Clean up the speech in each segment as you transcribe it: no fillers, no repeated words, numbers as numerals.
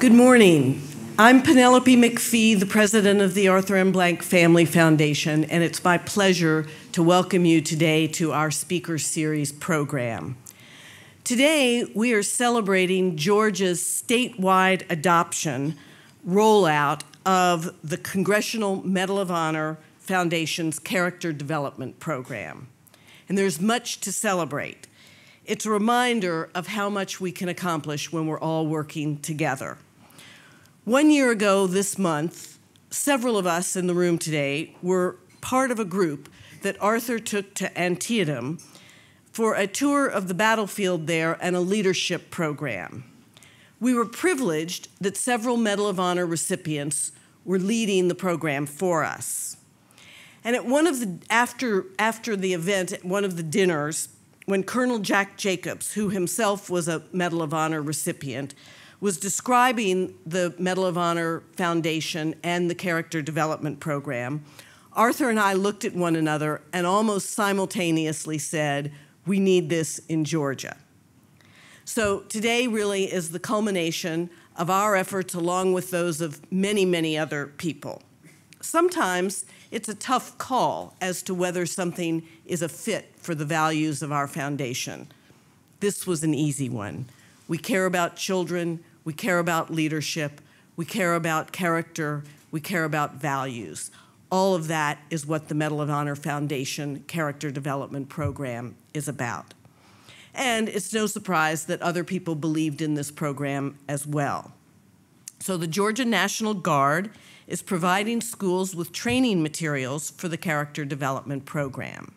Good morning. I'm Penelope McPhee, the president of the Arthur M. Blank Family Foundation, and it's my pleasure to welcome you today to our Speaker Series program. Today, we are celebrating Georgia's statewide adoption rollout of the Congressional Medal of Honor Foundation's Character Development Program. And there's much to celebrate. It's a reminder of how much we can accomplish when we're all working together. 1 year ago this month, several of us in the room today were part of a group that Arthur took to Antietam for a tour of the battlefield there and a leadership program. We were privileged that several Medal of Honor recipients were leading the program for us. And at one of the, after the event, at one of the dinners, when Colonel Jack Jacobs, who himself was a Medal of Honor recipient, was describing the Medal of Honor Foundation and the Character Development Program, Arthur and I looked at one another and almost simultaneously said, we need this in Georgia. So today really is the culmination of our efforts along with those of many, many other people. Sometimes it's a tough call as to whether something is a fit for the values of our foundation. This was an easy one. We care about children, we care about leadership, we care about character, we care about values. All of that is what the Medal of Honor Foundation Character Development Program is about. And it's no surprise that other people believed in this program as well. So the Georgia National Guard is providing schools with training materials for the Character Development Program.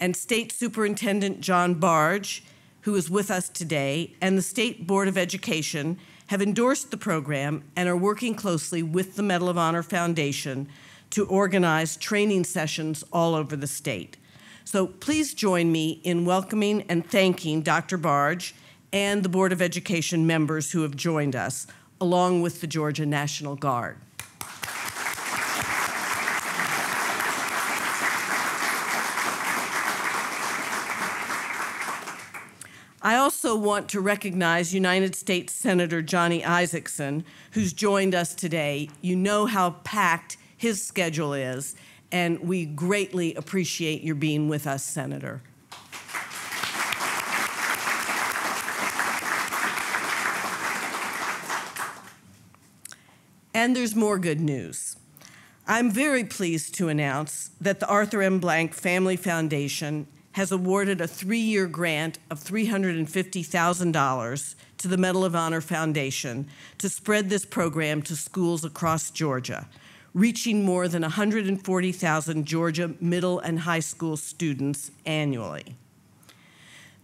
And State Superintendent John Barge, who is with us today, and the State Board of Education have endorsed the program and are working closely with the Medal of Honor Foundation to organize training sessions all over the state. So please join me in welcoming and thanking Dr. Barge and the Board of Education members who have joined us, along with the Georgia National Guard. I also want to recognize United States Senator Johnny Isakson, who's joined us today. You know how packed his schedule is, and we greatly appreciate your being with us, Senator. And there's more good news. I'm very pleased to announce that the Arthur M. Blank Family Foundation has awarded a 3-year grant of $350,000 to the Medal of Honor Foundation to spread this program to schools across Georgia, reaching more than 140,000 Georgia middle and high school students annually.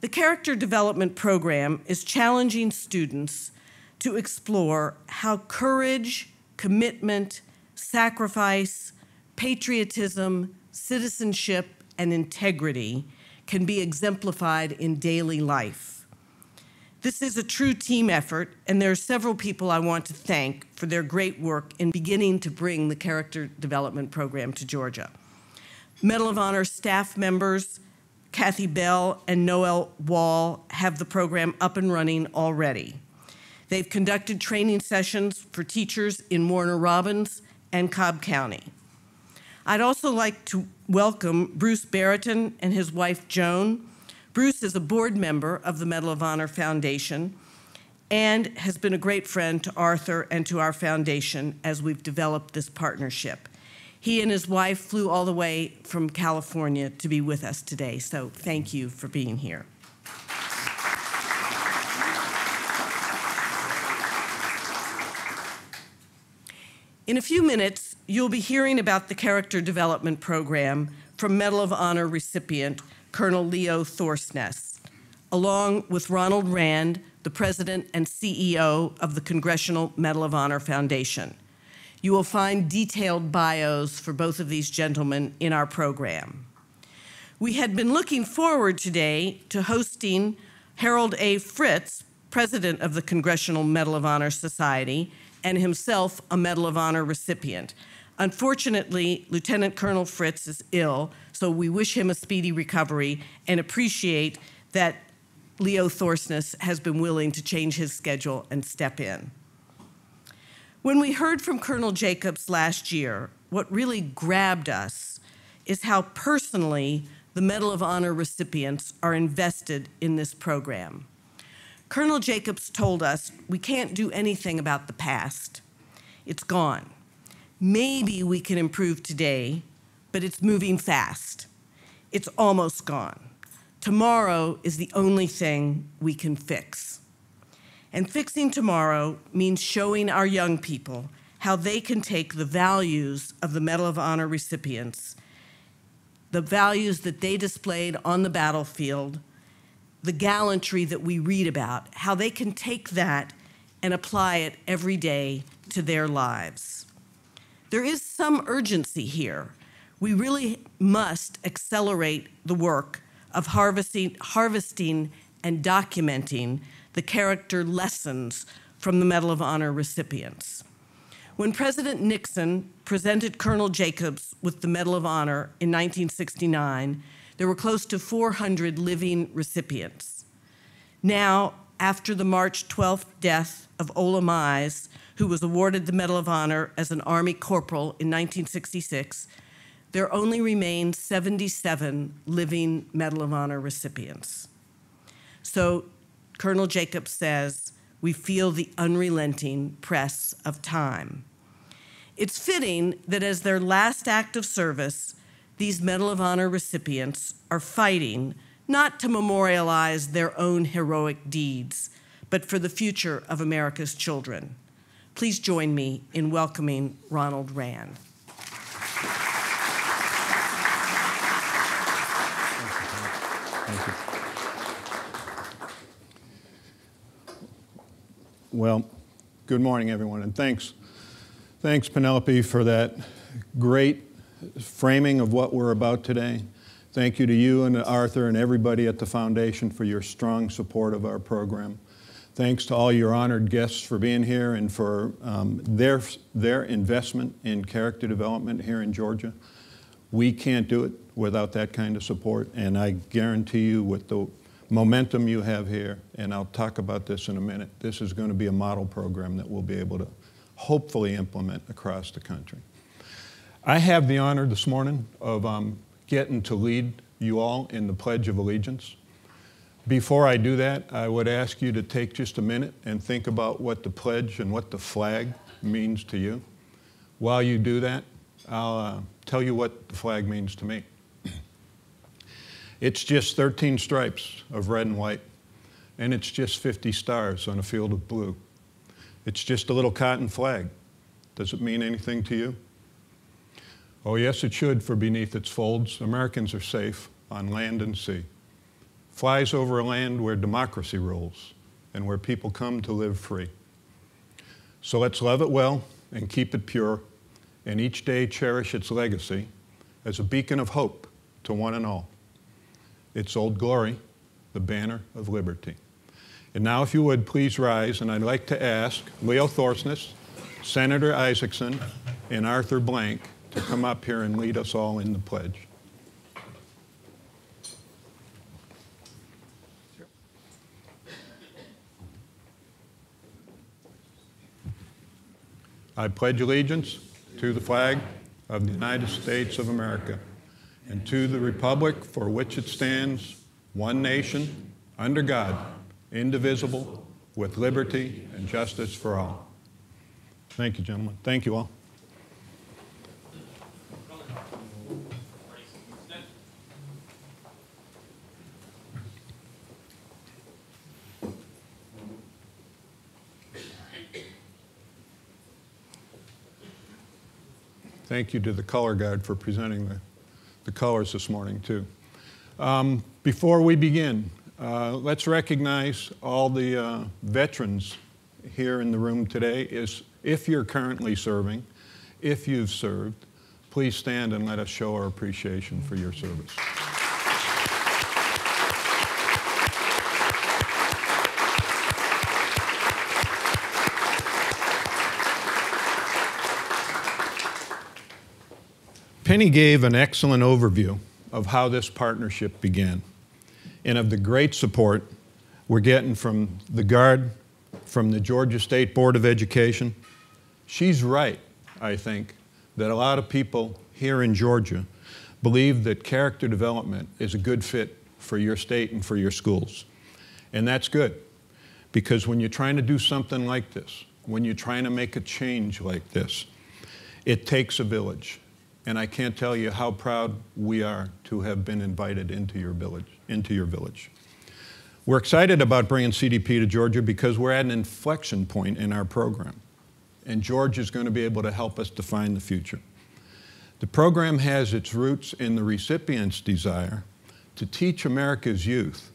The Character Development Program is challenging students to explore how courage, commitment, sacrifice, patriotism, citizenship, and integrity can be exemplified in daily life. This is a true team effort, and there are several people I want to thank for their great work in beginning to bring the Character Development Program to Georgia. Medal of Honor staff members Kathy Bell and Noel Wall have the program up and running already. They've conducted training sessions for teachers in Warner Robins and Cobb County. I'd also like to welcome Bruce Barrington and his wife, Joan. Bruce is a board member of the Medal of Honor Foundation and has been a great friend to Arthur and to our foundation as we've developed this partnership. He and his wife flew all the way from California to be with us today, so thank you for being here. In a few minutes, you'll be hearing about the Character Development Program from Medal of Honor recipient Colonel Leo Thorsness, along with Ronald Rand, the president and CEO of the Congressional Medal of Honor Foundation. You will find detailed bios for both of these gentlemen in our program. We had been looking forward today to hosting Harold A. Fritz, president of the Congressional Medal of Honor Society, and himself a Medal of Honor recipient. Unfortunately, Lieutenant Colonel Fritz is ill, so we wish him a speedy recovery and appreciate that Leo Thorsness has been willing to change his schedule and step in. When we heard from Colonel Jacobs last year, what really grabbed us is how personally the Medal of Honor recipients are invested in this program. Colonel Jacobs told us we can't do anything about the past. It's gone. Maybe we can improve today, but it's moving fast. It's almost gone. Tomorrow is the only thing we can fix. And fixing tomorrow means showing our young people how they can take the values of the Medal of Honor recipients, the values that they displayed on the battlefield, the gallantry that we read about, how they can take that and apply it every day to their lives. There is some urgency here. We really must accelerate the work of harvesting and documenting the character lessons from the Medal of Honor recipients. When President Nixon presented Colonel Jacobs with the Medal of Honor in 1969, there were close to 400 living recipients. Now, after the March 12th death of Ola Mize, who was awarded the Medal of Honor as an Army corporal in 1966, there only remain 77 living Medal of Honor recipients. So Colonel Jacobs says, we feel the unrelenting press of time. It's fitting that as their last act of service, these Medal of Honor recipients are fighting not to memorialize their own heroic deeds, but for the future of America's children. Please join me in welcoming Ronald Rand. Thank you. Well, good morning, everyone, and thanks, Penelope, for that great framing of what we're about today. Thank you to you and to Arthur and everybody at the Foundation for your strong support of our program. Thanks to all your honored guests for being here and for their investment in character development here in Georgia. We can't do it without that kind of support, and I guarantee you with the momentum you have here, and I'll talk about this in a minute, this is going to be a model program that we'll be able to hopefully implement across the country. I have the honor this morning of getting to lead you all in the Pledge of Allegiance. Before I do that, I would ask you to take just a minute and think about what the pledge and what the flag means to you. While you do that, I'll tell you what the flag means to me. It's just 13 stripes of red and white, and it's just 50 stars on a field of blue. It's just a little cotton flag. Does it mean anything to you? Oh, yes, it should, for beneath its folds, Americans are safe on land and sea. Flies over a land where democracy rules and where people come to live free. So let's love it well and keep it pure, and each day cherish its legacy as a beacon of hope to one and all. Its Old Glory, the banner of liberty. And now, if you would, please rise, and I'd like to ask Leo Thorsness, Senator Isaacson, and Arthur Blank to come up here and lead us all in the pledge. I pledge allegiance to the flag of the United States of America and to the republic for which it stands, one nation, under God, indivisible, with liberty and justice for all. Thank you, gentlemen. Thank you all. Thank you to the color guard for presenting the colors this morning, too. Before we begin, let's recognize all the veterans here in the room today. If you're currently serving, if you've served, please stand and let us show our appreciation for your service. Penny gave an excellent overview of how this partnership began and of the great support we're getting from the Guard, from the Georgia State Board of Education, She's right, I think, that a lot of people here in Georgia believe that character development is a good fit for your state and for your schools. And that's good, because when you're trying to do something like this, when you're trying to make a change like this, it takes a village. And I can't tell you how proud we are to have been invited into your village. We're excited about bringing CDP to Georgia because we're at an inflection point in our program. And Georgia is going to be able to help us define the future. The program has its roots in the recipient's desire to teach America's youth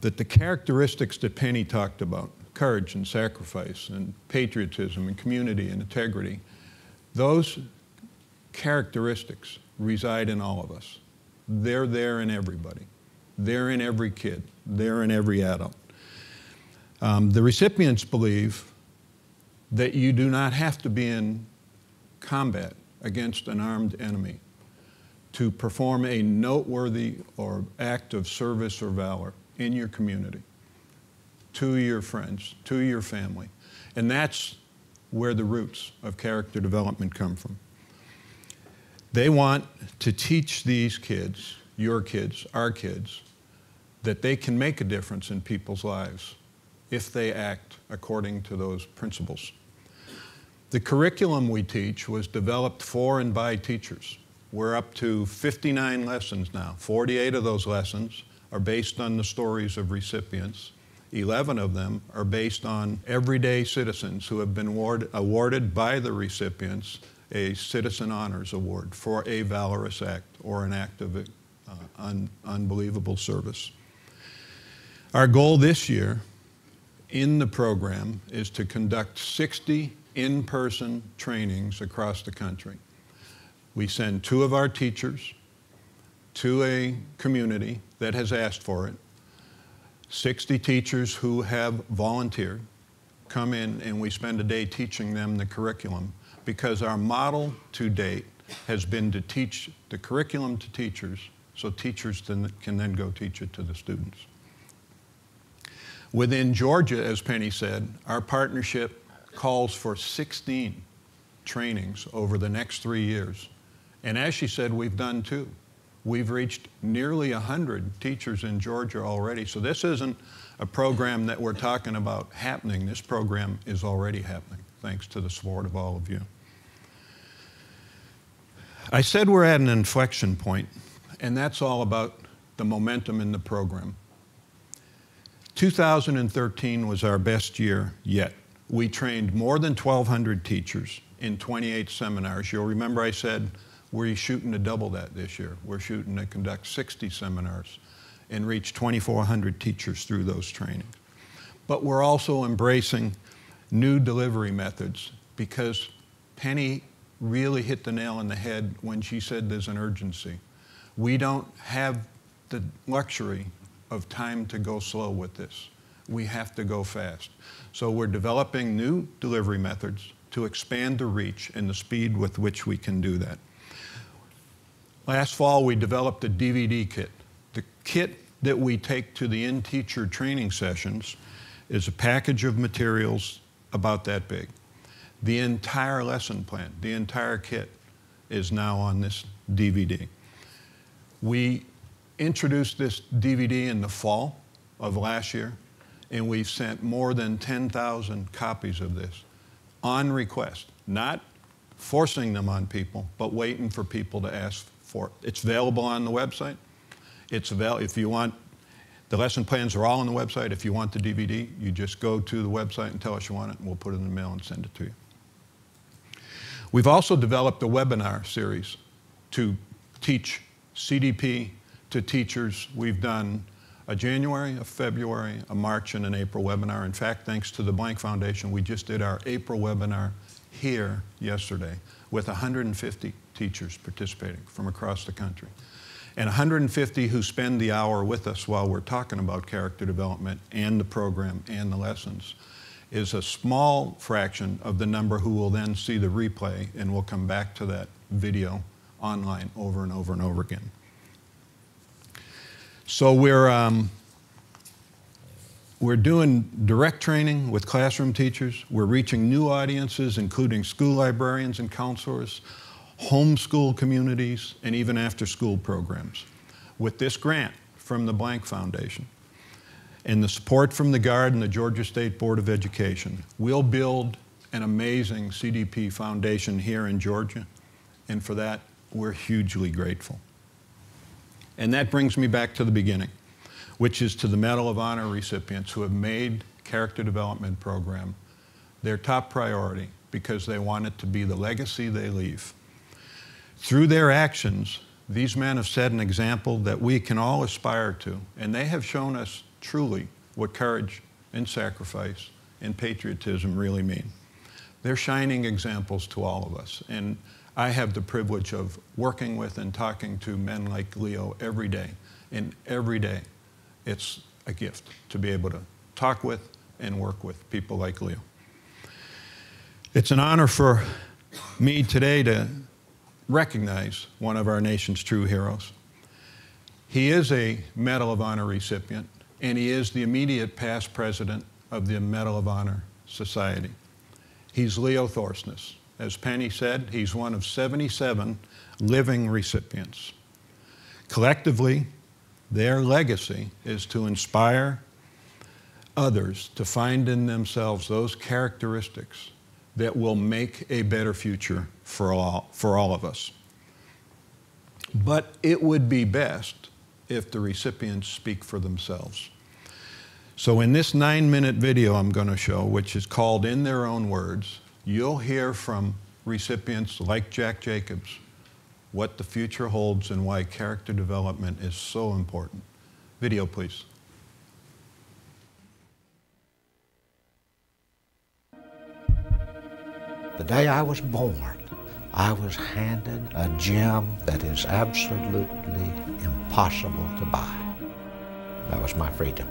that the characteristics that Penny talked about, courage and sacrifice and patriotism and community and integrity, those characteristics reside in all of us. They're there in everybody. They're in every kid. They're in every adult. The recipients believe that you do not have to be in combat against an armed enemy to perform a noteworthy or act of service or valor in your community, to your friends, to your family. And that's where the roots of character development come from. They want to teach these kids, your kids, our kids, that they can make a difference in people's lives if they act according to those principles. The curriculum we teach was developed for and by teachers. We're up to 59 lessons now. 48 of those lessons are based on the stories of recipients. 11 of them are based on everyday citizens who have been awarded by the recipients a Citizen Honors Award for a valorous act or an act of unbelievable service. Our goal this year in the program is to conduct 60 in-person trainings across the country. We send 2 of our teachers to a community that has asked for it. 60 teachers who have volunteered come in, and we spend a day teaching them the curriculum, because our model to date has been to teach the curriculum to teachers so teachers can then go teach it to the students. Within Georgia, as Penny said, our partnership calls for 16 trainings over the next 3 years. And as she said, we've done 2. We've reached nearly 100 teachers in Georgia already. So this isn't a program that we're talking about happening. This program is already happening, thanks to the support of all of you. I said we're at an inflection point, and that's all about the momentum in the program. 2013 was our best year yet. We trained more than 1,200 teachers in 28 seminars. You'll remember I said we're shooting to double that this year. We're shooting to conduct 60 seminars and reach 2,400 teachers through those trainings. But we're also embracing new delivery methods, because Penny really hit the nail on the head when she said there's an urgency. We don't have the luxury of time to go slow with this. We have to go fast. So we're developing new delivery methods to expand the reach and the speed with which we can do that. Last fall, we developed a DVD kit. The kit that we take to the in-teacher training sessions is a package of materials about that big. The entire lesson plan, the entire kit, is now on this DVD. We introduced this DVD in the fall of last year, and we've sent more than 10,000 copies of this on request, not forcing them on people, but waiting for people to ask for it. It's available on the website. It's available if you want. The lesson plans are all on the website. If you want the DVD, you just go to the website and tell us you want it, and we'll put it in the mail and send it to you. We've also developed a webinar series to teach CDP to teachers. We've done a January, a February, a March, and an April webinar. In fact, thanks to the Blank Foundation, we just did our April webinar here yesterday with 150 teachers participating from across the country. And 150 who spend the hour with us while we're talking about character development and the program and the lessons is a small fraction of the number who will then see the replay and will come back to that video online over and over and over again. So we're We're doing direct training with classroom teachers. We're reaching new audiences, including school librarians and counselors, homeschool communities, and even after-school programs. With this grant from the Blank Foundation and the support from the Guard and the Georgia State Board of Education, we'll build an amazing CDP foundation here in Georgia, and for that, we're hugely grateful. And that brings me back to the beginning, which is to the Medal of Honor recipients who have made character development program their top priority because they want it to be the legacy they leave. Through their actions, these men have set an example that we can all aspire to, and they have shown us truly what courage and sacrifice and patriotism really mean. They're shining examples to all of us, and I have the privilege of working with and talking to men like Leo every day, and every day it's a gift to be able to talk with and work with people like Leo. It's an honor for me today to recognize one of our nation's true heroes. He is a Medal of Honor recipient, and he is the immediate past president of the Medal of Honor Society. He's Leo Thorsness. As Penny said, he's one of 77 living recipients. Collectively, their legacy is to inspire others to find in themselves those characteristics that will make a better future for all of us. But it would be best if the recipients speak for themselves. So in this 9-minute video I'm going to show, which is called In Their Own Words, you'll hear from recipients like Jack Jacobs what the future holds and why character development is so important. Video, please. The day I was born, I was handed a gem that is absolutely impossible to buy. That was my freedom.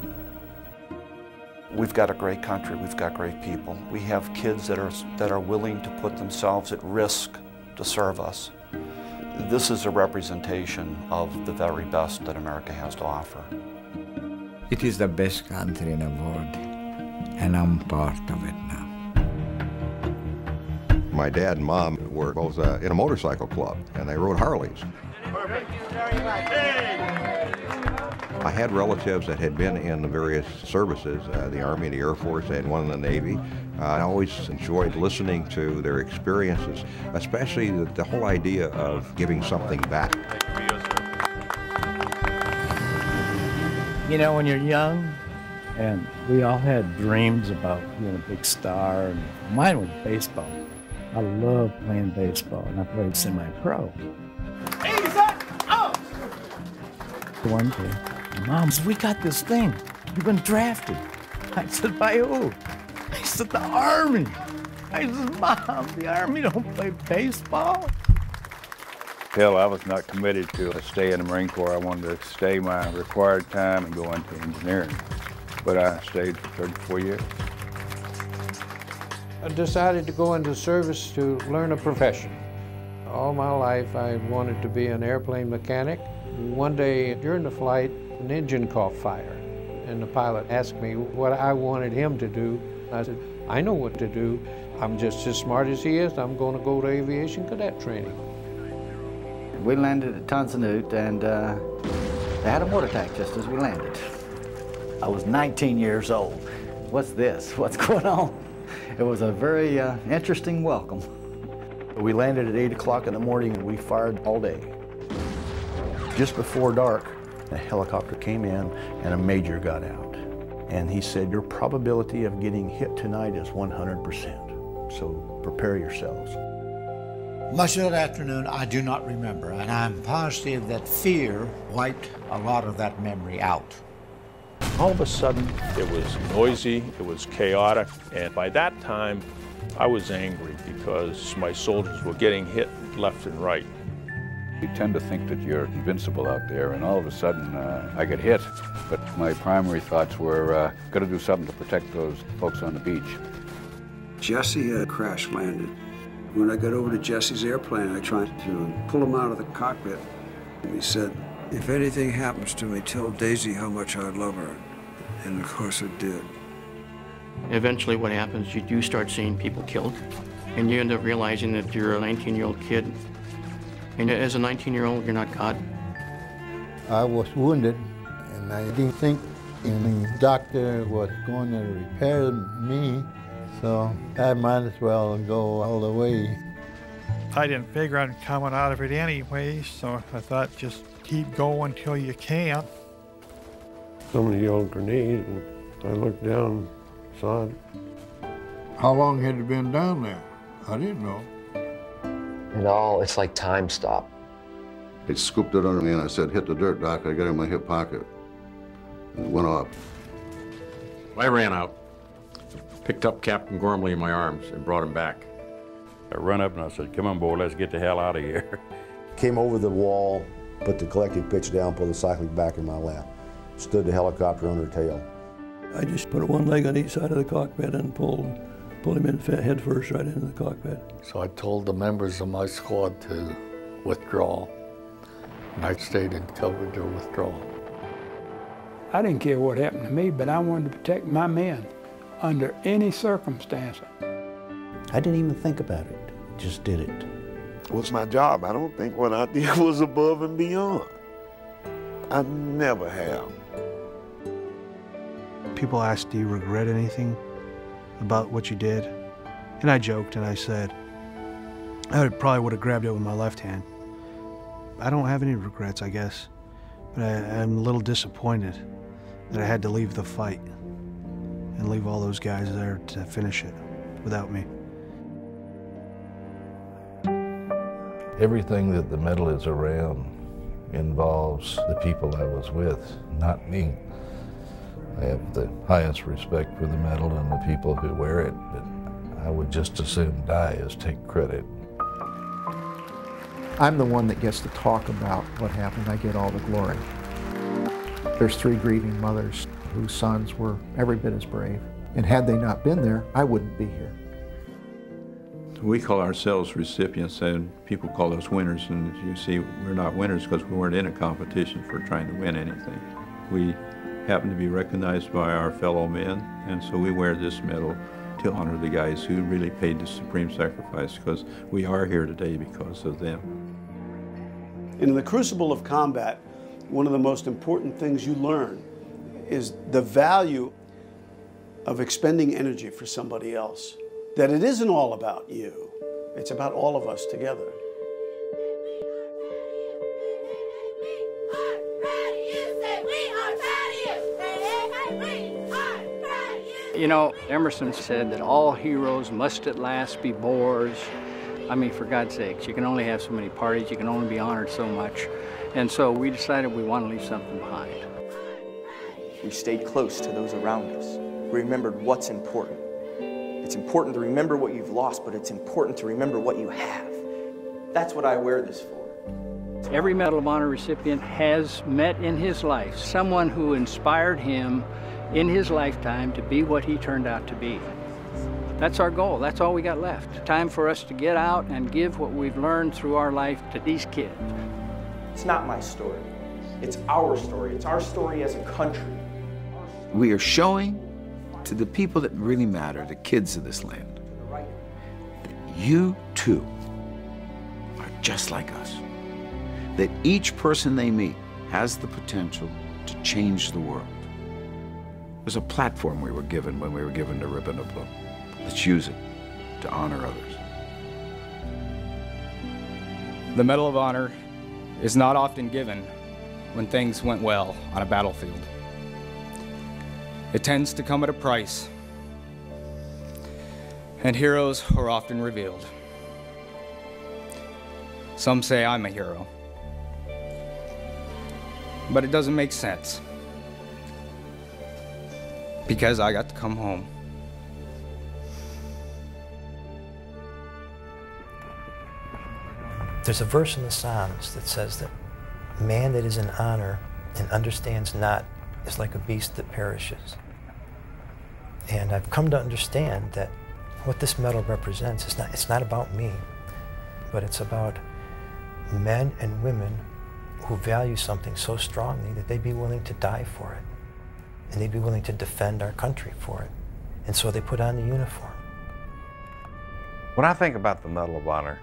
We've got a great country, we've got great people. We have kids that are willing to put themselves at risk to serve us. This is a representation of the very best that America has to offer. It is the best country in the world, and I'm part of it now. My dad and mom were both in a motorcycle club, and they rode Harleys. I had relatives that had been in the various services, the Army, the Air Force, and one in the Navy. I always enjoyed listening to their experiences, especially the whole idea of giving something back. You know, when you're young, and we all had dreams about being a big star, and mine was baseball. I loved playing baseball, and I played semi-pro. One day, Mom said, "We got this thing. You've been drafted." I said, "By who?" He said, "The Army." I said, "Mom, the Army don't play baseball." Hell, I was not committed to stay in the Marine Corps. I wanted to stay my required time and go into engineering. But I stayed for 34 years. I decided to go into service to learn a profession. All my life I wanted to be an airplane mechanic. One day during the flight, an engine caught fire, and the pilot asked me what I wanted him to do. I said, "I know what to do. I'm just as smart as he is. I'm going to go to aviation cadet training." We landed at Tonsanute, and they had a mortar attack just as we landed. I was 19 years old. What's this? What's going on? It was a very interesting welcome. We landed at 8 o'clock in the morning, and we fired all day. Just before dark, a helicopter came in, and a major got out. And he said, "Your probability of getting hit tonight is 100%, so prepare yourselves." Much of that afternoon I do not remember, and I'm positive that fear wiped a lot of that memory out. All of a sudden, it was noisy, it was chaotic, and by that time, I was angry because my soldiers were getting hit left and right. You tend to think that you're invincible out there, and all of a sudden, I get hit. But my primary thoughts were, got to do something to protect those folks on the beach. Jesse had crash landed. When I got over to Jesse's airplane, I tried to pull him out of the cockpit. And he said, "If anything happens to me, tell Daisy how much I love her." And of course it did. Eventually what happens, you do start seeing people killed, and you end up realizing that you're a 19-year-old kid, and as a 19-year-old, you're not God. I was wounded, and I didn't think any doctor was going to repair me, so I might as well go all the way. I didn't figure on coming out of it anyway, so I thought just keep going till you can. Somebody yelled grenade, and I looked down, saw it. How long had it been down there? I didn't know. No, it's like time stopped. They scooped it under me and I said, hit the dirt, Doc. I got it in my hip pocket. And it went off. I ran out, picked up Captain Gormley in my arms and brought him back. I run up and I said, come on, boy, let's get the hell out of here. Came over the wall, put the collective pitch down, pulled the cyclic back in my lap. Stood the helicopter on her tail. I just put one leg on each side of the cockpit and pulled him in head first right into the cockpit. So I told the members of my squad to withdraw, and I stayed in cover to withdraw. I didn't care what happened to me, but I wanted to protect my men under any circumstance. I didn't even think about it, just did it. It was my job. I don't think what I did was above and beyond. I never have. People ask, do you regret anything about what you did? And I joked and I said, I probably would have grabbed it with my left hand. I don't have any regrets, I guess, but I'm a little disappointed that I had to leave the fight and leave all those guys there to finish it without me. Everything that the medal is around involves the people I was with, not me. I have the highest respect for the medal and the people who wear it, but I would just as soon die as take credit. I'm the one that gets to talk about what happened. I get all the glory. There's 3 grieving mothers whose sons were every bit as brave. And had they not been there, I wouldn't be here. We call ourselves recipients, and people call us winners. And you see, we're not winners because we weren't in a competition for trying to win anything. We happen to be recognized by our fellow men, and so we wear this medal to honor the guys who really paid the supreme sacrifice, because we are here today because of them. In the crucible of combat, one of the most important things you learn is the value of expending energy for somebody else. That it isn't all about you, it's about all of us together. You know, Emerson said that all heroes must at last be bores. I mean, for God's sakes, you can only have so many parties, you can only be honored so much. And so we decided we want to leave something behind. We stayed close to those around us. We remembered what's important. It's important to remember what you've lost, but it's important to remember what you have. That's what I wear this for. Every Medal of Honor recipient has met in his life someone who inspired him in his lifetime to be what he turned out to be. That's our goal. That's all we got left. Time for us to get out and give what we've learned through our life to these kids. It's not my story. It's our story. It's our story as a country. We are showing to the people that really matter, the kids of this land, that you too are just like us. That each person they meet has the potential to change the world. There's a platform we were given when we were given the ribbon of blue. Let's use it to honor others. The Medal of Honor is not often given when things went well on a battlefield. It tends to come at a price, and heroes are often revealed. Some say I'm a hero, but it doesn't make sense, because I got to come home. There's a verse in the Psalms that says that man that is in honor and understands not is like a beast that perishes. And I've come to understand that what this medal represents is it's not about me, but it's about men and women who value something so strongly that they'd be willing to die for it. and they'd be willing to defend our country for it. And so they put on the uniform. When I think about the Medal of Honor,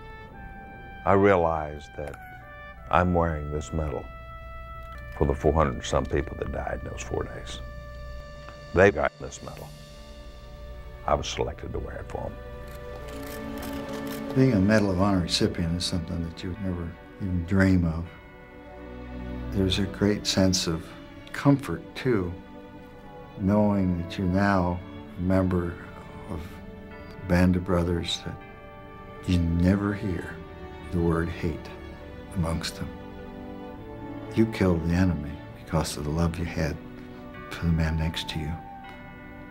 I realize that I'm wearing this medal for the 400 and some people that died in those 4 days. They got this medal. I was selected to wear it for them. Being a Medal of Honor recipient is something that you would never even dream of. There's a great sense of comfort, too, knowing that you're now a member of a band of brothers that you never hear the word hate amongst them. You killed the enemy because of the love you had for the man next to you.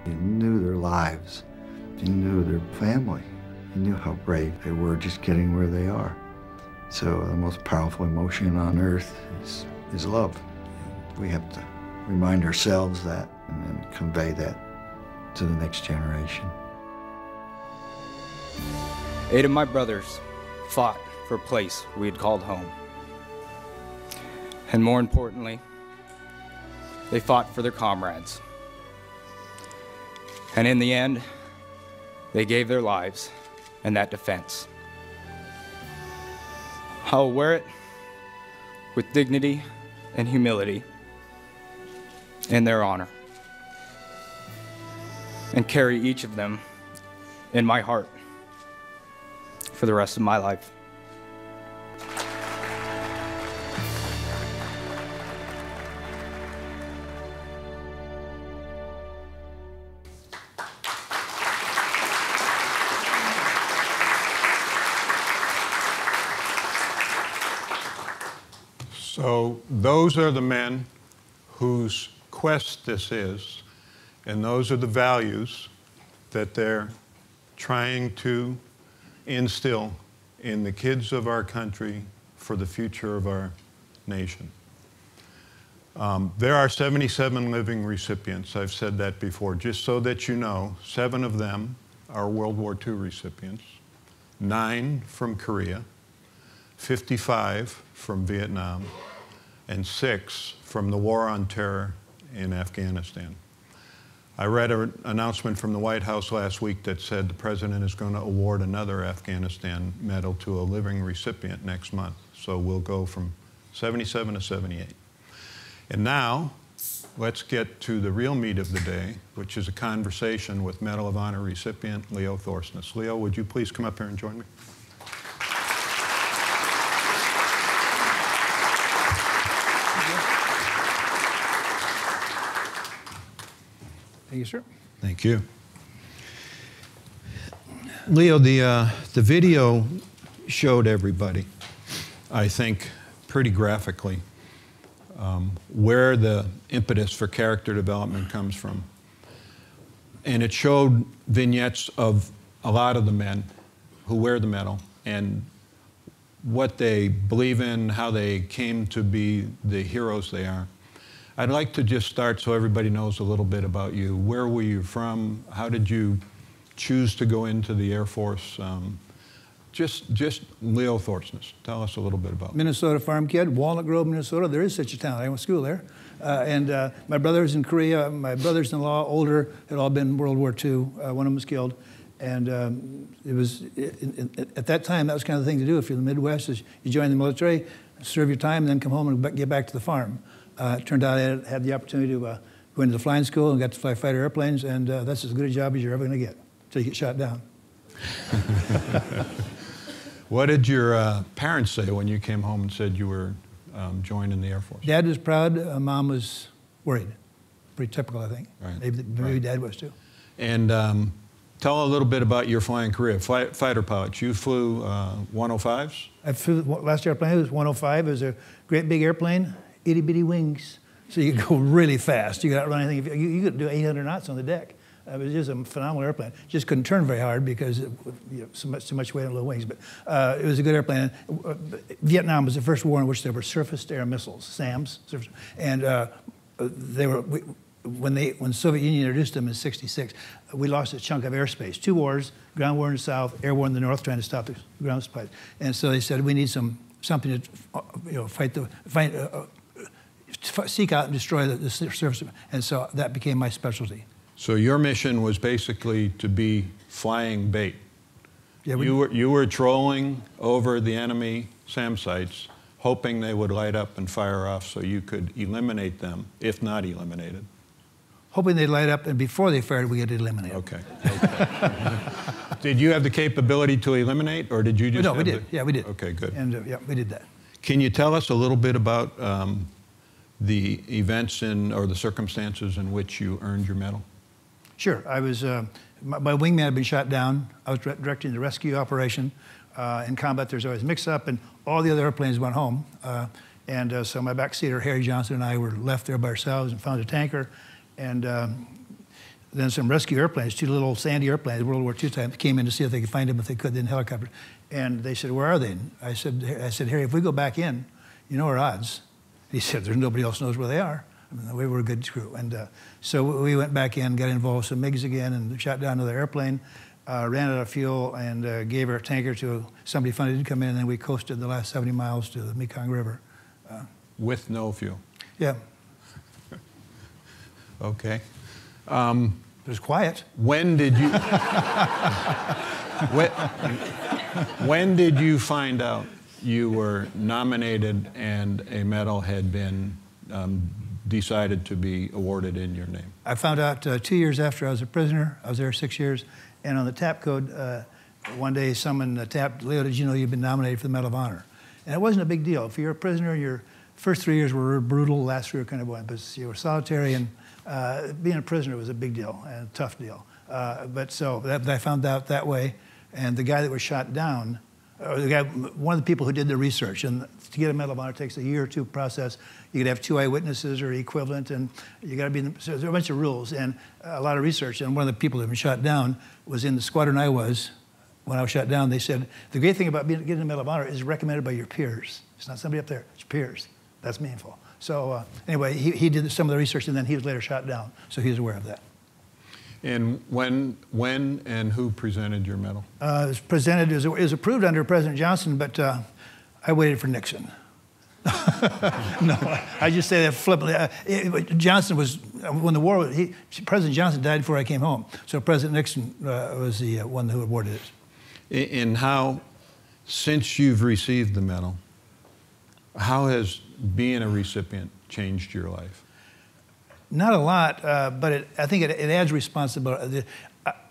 You knew their lives. You knew their family. You knew how brave they were just getting where they are. So the most powerful emotion on earth is love. We have to remind ourselves that and then convey that to the next generation. 8 of my brothers fought for a place we had called home. And more importantly, they fought for their comrades. And in the end, they gave their lives in that defense. I'll wear it with dignity and humility in their honor, and carry each of them in my heart for the rest of my life. So those are the men whose quest this is, and those are the values that they're trying to instill in the kids of our country for the future of our nation. There are 77 living recipients. I've said that before. Just so that you know, 7 of them are World War II recipients, 9 from Korea, 55 from Vietnam, and 6 from the War on Terror in Afghanistan. I read an announcement from the White House last week that said the President is going to award another Afghanistan medal to a living recipient next month. So we'll go from 77 to 78. And now, let's get to the real meat of the day, which is a conversation with Medal of Honor recipient Leo Thorsness. Leo, would you please come up here and join me? Thank you, sir. Thank you. Leo, the video showed everybody, I think, pretty graphically, where the impetus for character development comes from. And it showed vignettes of a lot of the men who wear the medal and what they believe in, how they came to be the heroes they are. I'd like to just start so everybody knows a little bit about you. Where were you from? How did you choose to go into the Air Force? Just Leo Thorsness. Tell us a little bit about Minnesota farm kid, Walnut Grove, Minnesota. There is such a town. I went to school there. My brothers in Korea, my brothers-in-law, older, had all been World War II. One of them was killed. And it was, at that time, that was kind of the thing to do if you're in the Midwest, is you join the military, serve your time, and then come home and get back to the farm. It turned out I had the opportunity to go into the flying school and got to fly fighter airplanes, and that's as good a job as you're ever going to get until you get shot down. What did your parents say when you came home and said you were joining the Air Force? Dad was proud. Mom was worried. Pretty typical, I think. Right. Maybe Dad was too. And tell a little bit about your flying career. Fighter pilots. You flew 105s? I flew the last airplane. It was 105. It was a great big airplane. Itty bitty wings, so you could go really fast. You could outrun anything. You could do 800 knots on the deck. It was just a phenomenal airplane. Just couldn't turn very hard because so much weight on little wings. But it was a good airplane. Vietnam was the first war in which there were surface-to-air missiles, SAMs, and they were when Soviet Union introduced them in '66. We lost a chunk of airspace. 2 wars: ground war in the south, air war in the north, trying to stop the ground supplies. And so they said we need something to fight seek out and destroy the surface. And so that became my specialty. So your mission was basically to be flying bait. Yeah, you were trolling over the enemy SAM sites, hoping they would light up and fire off so you could eliminate them, if not eliminated. Hoping they'd light up, and before they fired, we get eliminated. Okay. Did you have the capability to eliminate, or did you just? No, we did. Yeah, we did. Okay, good. And yeah, we did that. Can you tell us a little bit about the events or the circumstances in which you earned your medal? Sure. I was, my wingman had been shot down. I was directing the rescue operation. In combat, there's always mix-up, and all the other airplanes went home. So my backseater, Harry Johnson, and I were left there by ourselves and found a tanker. And then some rescue airplanes, 2 little Sandy airplanes, World War II time, came in to see if they could find him, if they could, in helicopters. And they said, "Where are they?" And I said, "Harry, if we go back in, you know our odds." He said, "There's nobody else knows where they are." I mean, we were a good crew. And so we went back in, got involved with some MiGs again, and shot down another airplane, ran out of fuel, and gave our tanker to somebody funded to come in, and then we coasted the last 70 miles to the Mekong River. With no fuel? Yeah. Okay. It was quiet. When did you when did you find out you were nominated and a medal had been decided to be awarded in your name? I found out 2 years after I was a prisoner. I was there 6 years. And on the tap code, one day someone tapped, "Leo, did you know you've been nominated for the Medal of Honor?" And it wasn't a big deal. If you're a prisoner, your first 3 years were brutal, last 3 were kind of one, but you were solitary, and being a prisoner was a big deal and a tough deal. But I found out that way. And the guy that was shot down, one of the people who did the research, and to get a Medal of Honor takes a year or 2 process. You could have 2 eyewitnesses or equivalent, and you got to be so there's a bunch of rules and a lot of research. And one of the people that had been shot down was in the squadron I was. When I was shot down, they said, the great thing about getting a Medal of Honor is recommended by your peers. It's not somebody up there, it's your peers. That's meaningful. So anyway, he did some of the research, and then he was later shot down, so he was aware of that. And when and who presented your medal? It was presented, it was approved under President Johnson, but I waited for Nixon. No, I just say that flippantly. Johnson was, when the war was, President Johnson died before I came home, so President Nixon was the one who awarded it. And how, since you've received the medal, how has being a recipient changed your life? Not a lot, but I think it adds responsibility.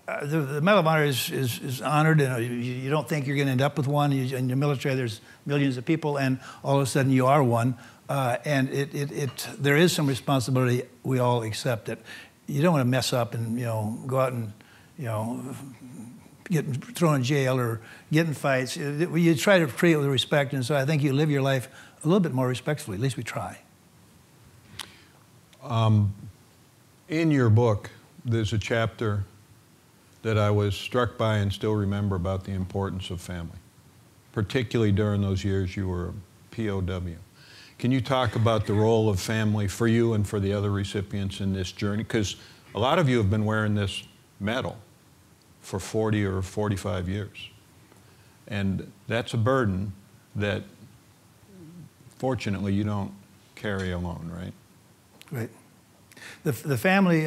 The Medal of Honor is honored, and you don't think you're going to end up with one. In the military, there's millions of people, and all of a sudden you are one. And there is some responsibility. We all accept it. You don't want to mess up and go out and get thrown in jail or get in fights. You try to treat it with respect, and so I think you live your life a little bit more respectfully. At least we try. In your book, there's a chapter that I was struck by and still remember about the importance of family, particularly during those years you were a POW. Can you talk about the role of family for you and for the other recipients in this journey? Because a lot of you have been wearing this medal for 40 or 45 years. And that's a burden that, fortunately, you don't carry alone, right? Right. The family,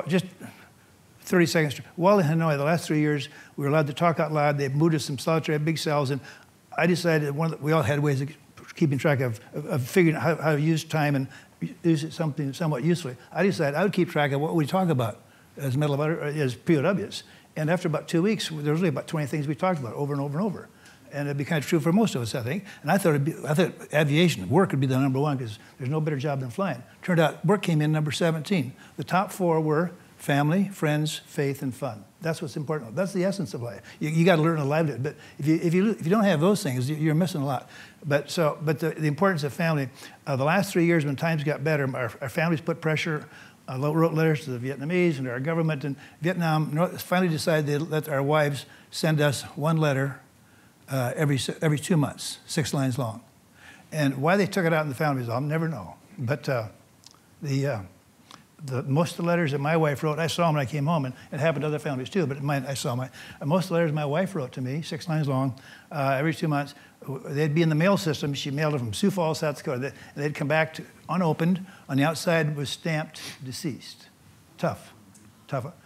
just 30 seconds. While in Hanoi, the last 3 years, we were allowed to talk out loud. They moved us some solitary big cells, and I decided we all had ways of keeping track of figuring out how to use time and use it something somewhat usefully. I decided I would keep track of what we talk about as Medal of Honor, as POWs. And after about 2 weeks, there was really about 20 things we talked about over and over and over. And it'd be kind of true for most of us, I think. And I thought aviation, work would be the number one, because there's no better job than flying. Turned out work came in number 17. The top 4 were family, friends, faith, and fun. That's what's important. That's the essence of life. You got to learn to live it. But if you don't have those things, you're missing a lot. But the importance of family. The last 3 years, when times got better, our families put pressure. Wrote letters to the Vietnamese and to our government. And Vietnam finally decided they'd let our wives send us one letter every 2 months, 6 lines long. And why they took it out in the families, I'll never know. But the most of the letters that my wife wrote, I saw them when I came home, and it happened to other families too, but I saw most of the letters my wife wrote to me, 6 lines long, every 2 months. They'd be in the mail system. She mailed it from Sioux Falls, South Dakota. They'd come back unopened. On the outside was stamped deceased. Tough.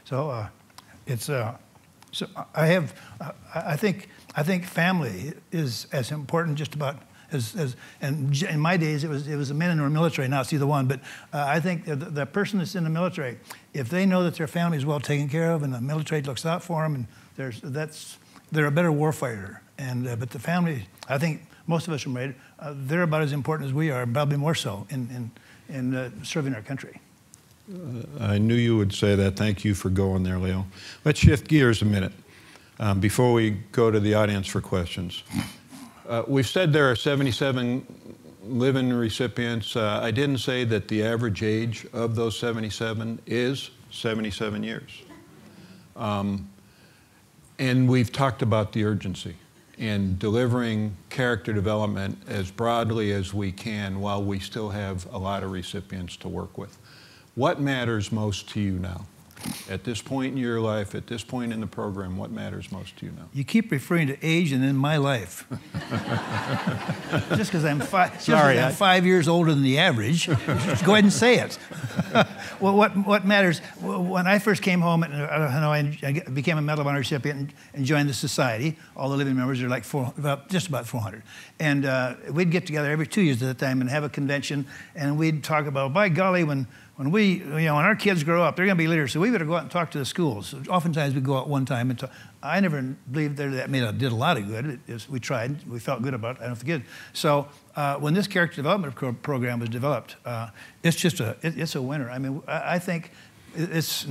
So so I think family is as important just about and in my days it was the men in the military. Now it's either one, but I think the person that's in the military, if they know that their family is well taken care of and the military looks out for them, and they're a better warfighter. And but the family, I think most of us are married. They're about as important as we are, probably more so in serving our country. I knew you would say that. Thank you for going there, Leo. Let's shift gears a minute before we go to the audience for questions. We've said there are 77 living recipients. I didn't say that the average age of those 77 is 77 years. And we've talked about the urgency in delivering character development as broadly as we can while we still have a lot of recipients to work with. What matters most to you now? At this point in your life, at this point in the program, what matters most to you now? You keep referring to age and in my life. Just because I'm 5 years older than the average, just go ahead and say it. Well, what matters, when I first came home, and I became a Medal of Honor recipient and joined the society, all the living members are like just about 400. And we'd get together every 2 years at a time and have a convention, and we'd talk about, by golly, when our kids grow up, they're going to be leaders, so we better go out and talk to the schools. Oftentimes we go out one time and talk. I never believed that did a lot of good. We tried. We felt good about it. I don't forget. So when this character development program was developed, it's a winner. I mean, I think there's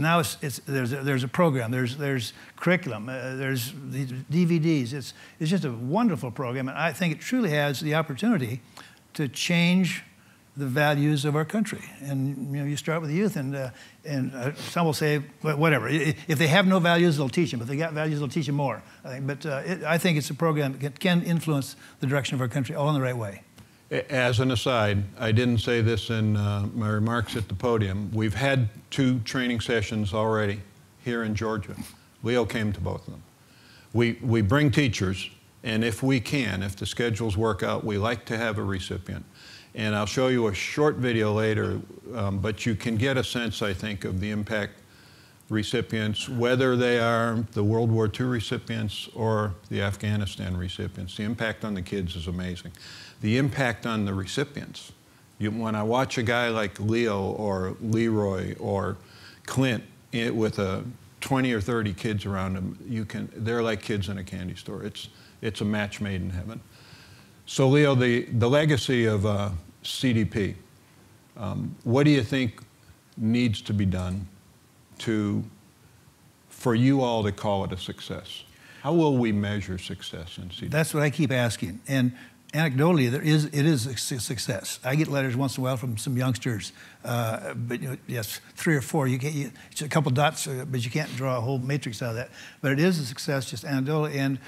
a program. There's curriculum. There's the DVDs. It's just a wonderful program, and I think it truly has the opportunity to change the values of our country. And you start with the youth, and some will say, whatever. If they have no values, they'll teach them. If they got values, they'll teach them more. I think it's a program that can influence the direction of our country all in the right way. As an aside, I didn't say this in my remarks at the podium. We've had 2 training sessions already here in Georgia. Leo came to both of them. We bring teachers, and if the schedules work out, we like to have a recipient. And I'll show you a short video later, but you can get a sense, I think, of the impact recipients, whether they are the World War II recipients or the Afghanistan recipients. The impact on the kids is amazing. The impact on the recipients. When I watch a guy like Leo or Leroy or Clint with 20 or 30 kids around them, they're like kids in a candy store. It's a match made in heaven. So Leo, the legacy of CDP, what do you think needs to be done for you all to call it a success? How will we measure success in CDP? That's what I keep asking. And anecdotally, it is a success. I get letters once in a while from some youngsters, but yes, 3 or 4. It's a couple dots, but you can't draw a whole matrix out of that. But it is a success, just anecdotally, and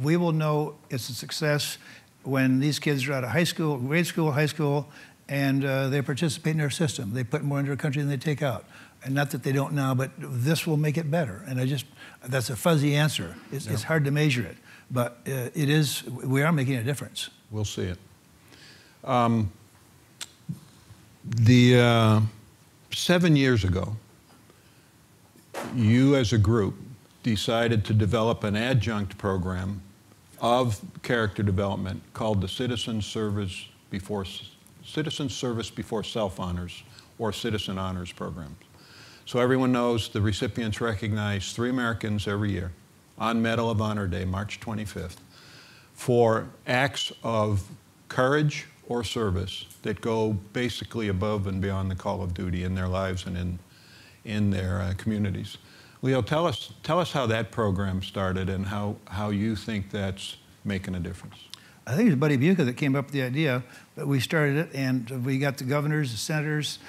we will know it's a success when these kids are out of high school, grade school, high school, and they participate in our system. They put more into our country than they take out. And not that they don't now, but this will make it better. And that's a fuzzy answer. It's hard to measure it, but we are making a difference. We'll see it. 7 years ago, you as a group decided to develop an adjunct program of character development called the Citizen Service Before Self-Honors, or Citizen Honors programs. So everyone knows the recipients recognize 3 Americans every year on Medal of Honor Day, March 25th, for acts of courage or service that go basically above and beyond the call of duty in their lives and in their communities. Leo, tell us how that program started and how you think that's making a difference. I think it was Buddy Buca that came up with the idea, but we started it, and we got the governors, the senators,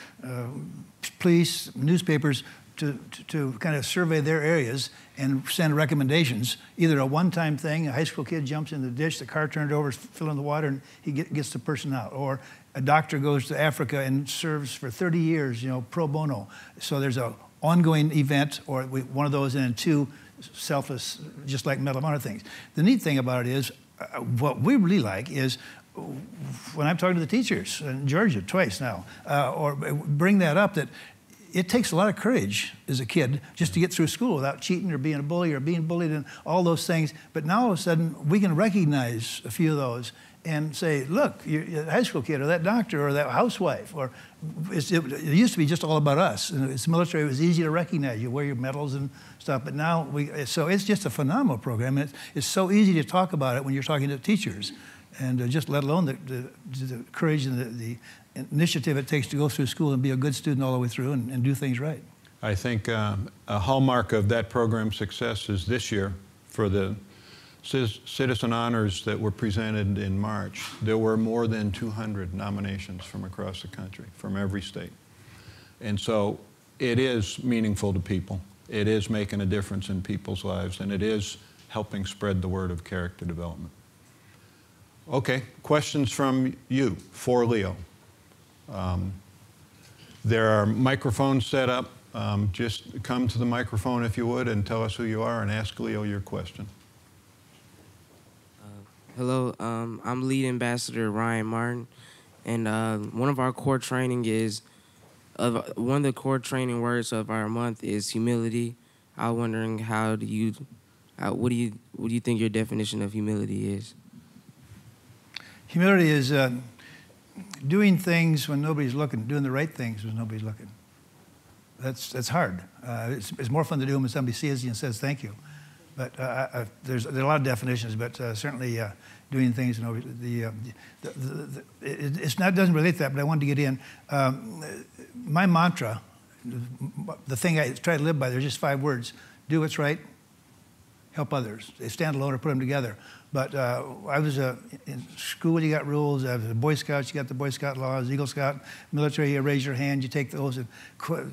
police, newspapers to kind of survey their areas and send recommendations, either a one-time thing, a high school kid jumps in the ditch, the car turned over, filling the water, and he gets the person out. Or a doctor goes to Africa and serves for 30 years, pro bono. So there's an ongoing event, or one of those, and then two selfless, just like Medal of Honor things. The neat thing about it is, what we really like is, when I'm talking to the teachers in Georgia twice now, or bring that up, that it takes a lot of courage as a kid just to get through school without cheating or being a bully or being bullied and all those things. But now all of a sudden we can recognize a few of those and say, look, you're a high school kid or that doctor or that housewife. Or it used to be just all about us. And it's military, it was easy to recognize. You wear your medals and stuff. But now, so it's just a phenomenal program. It's so easy to talk about it when you're talking to teachers. And just let alone the courage and the initiative it takes to go through school and be a good student all the way through and do things right. I think a hallmark of that program's success is this year, for the Citizen Honors that were presented in March, there were more than 200 nominations from across the country, from every state. And so it is meaningful to people. It is making a difference in people's lives, and it is helping spread the word of character development. Okay, questions from you for Leo. There are microphones set up. Just come to the microphone if you would and tell us who you are and ask Leo your question. Hello, I'm Lead Ambassador Ryan Martin, and one of our core training is, one of the core training words of our month is humility. I was wondering what do you think your definition of humility is? Humility is doing things when nobody's looking, doing the right things when nobody's looking. That's hard. It's more fun to do them when somebody sees you and says thank you. But there's a lot of definitions, but certainly doing things, it doesn't relate to that, but I wanted to get in. My mantra, the thing I try to live by, there's just 5 words: do what's right, help others. They stand alone or put them together. But I was in school, you got rules. I was a Boy Scout, you got the Boy Scout laws. Eagle Scout, military, you raise your hand, you take those.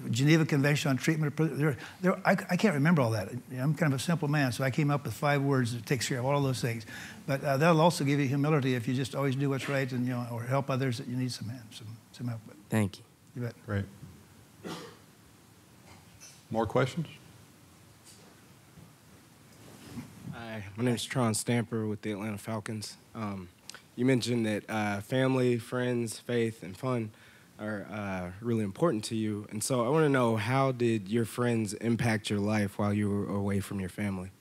Geneva Convention on Treatment. I can't remember all that. I'm kind of a simple man, so I came up with 5 words that takes care of all of those things. But that'll also give you humility if you just always do what's right and or help others that you need some help with. Thank you. You bet. Great. More questions? Hi, my name is Tron Stamper with the Atlanta Falcons. You mentioned that family, friends, faith, and fun are really important to you. And so I want to know, how did your friends impact your life while you were away from your family?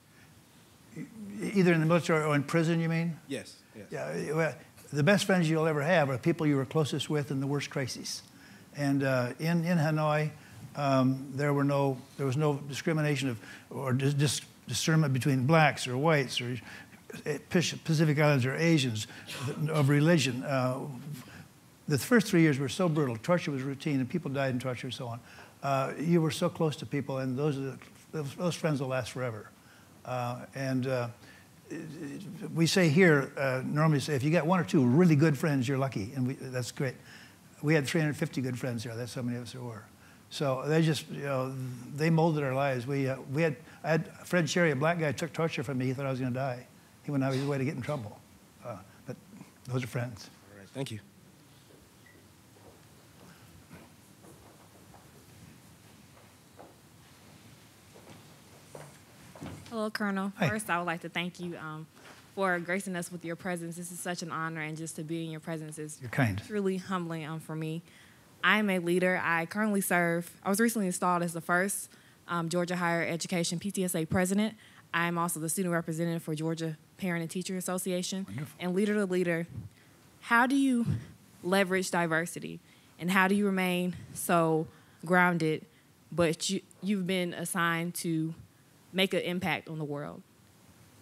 Either in the military or in prison, you mean? Yes. Yeah, well, the best friends you'll ever have are people you were closest with in the worst crises. And in Hanoi, there was no discrimination or discernment between blacks or whites or Pacific Islanders or Asians of religion. The first 3 years were so brutal. Torture was routine, and people died in torture and so on. You were so close to people, and those friends will last forever. We say here, normally say, if you got 1 or 2 really good friends, you're lucky, and that's great. We had 350 good friends here. That's how many of us there were. So they just, they molded our lives. I had Fred Cherry, a black guy, took torture from me. He thought I was going to die. He went out of his way to get in trouble. But those are friends. All right, thank you. Hello, Colonel. Hi. First, I would like to thank you for gracing us with your presence. This is such an honor, and just to be in your presence is You're kind. truly humbling for me. I'm a leader. I currently serve. I was recently installed as the first Georgia Higher Education PTSA president. I'm also the student representative for Georgia Parent and Teacher Association. Wonderful. And leader to leader, how do you leverage diversity, and how do you remain so grounded, but you've been assigned to make an impact on the world?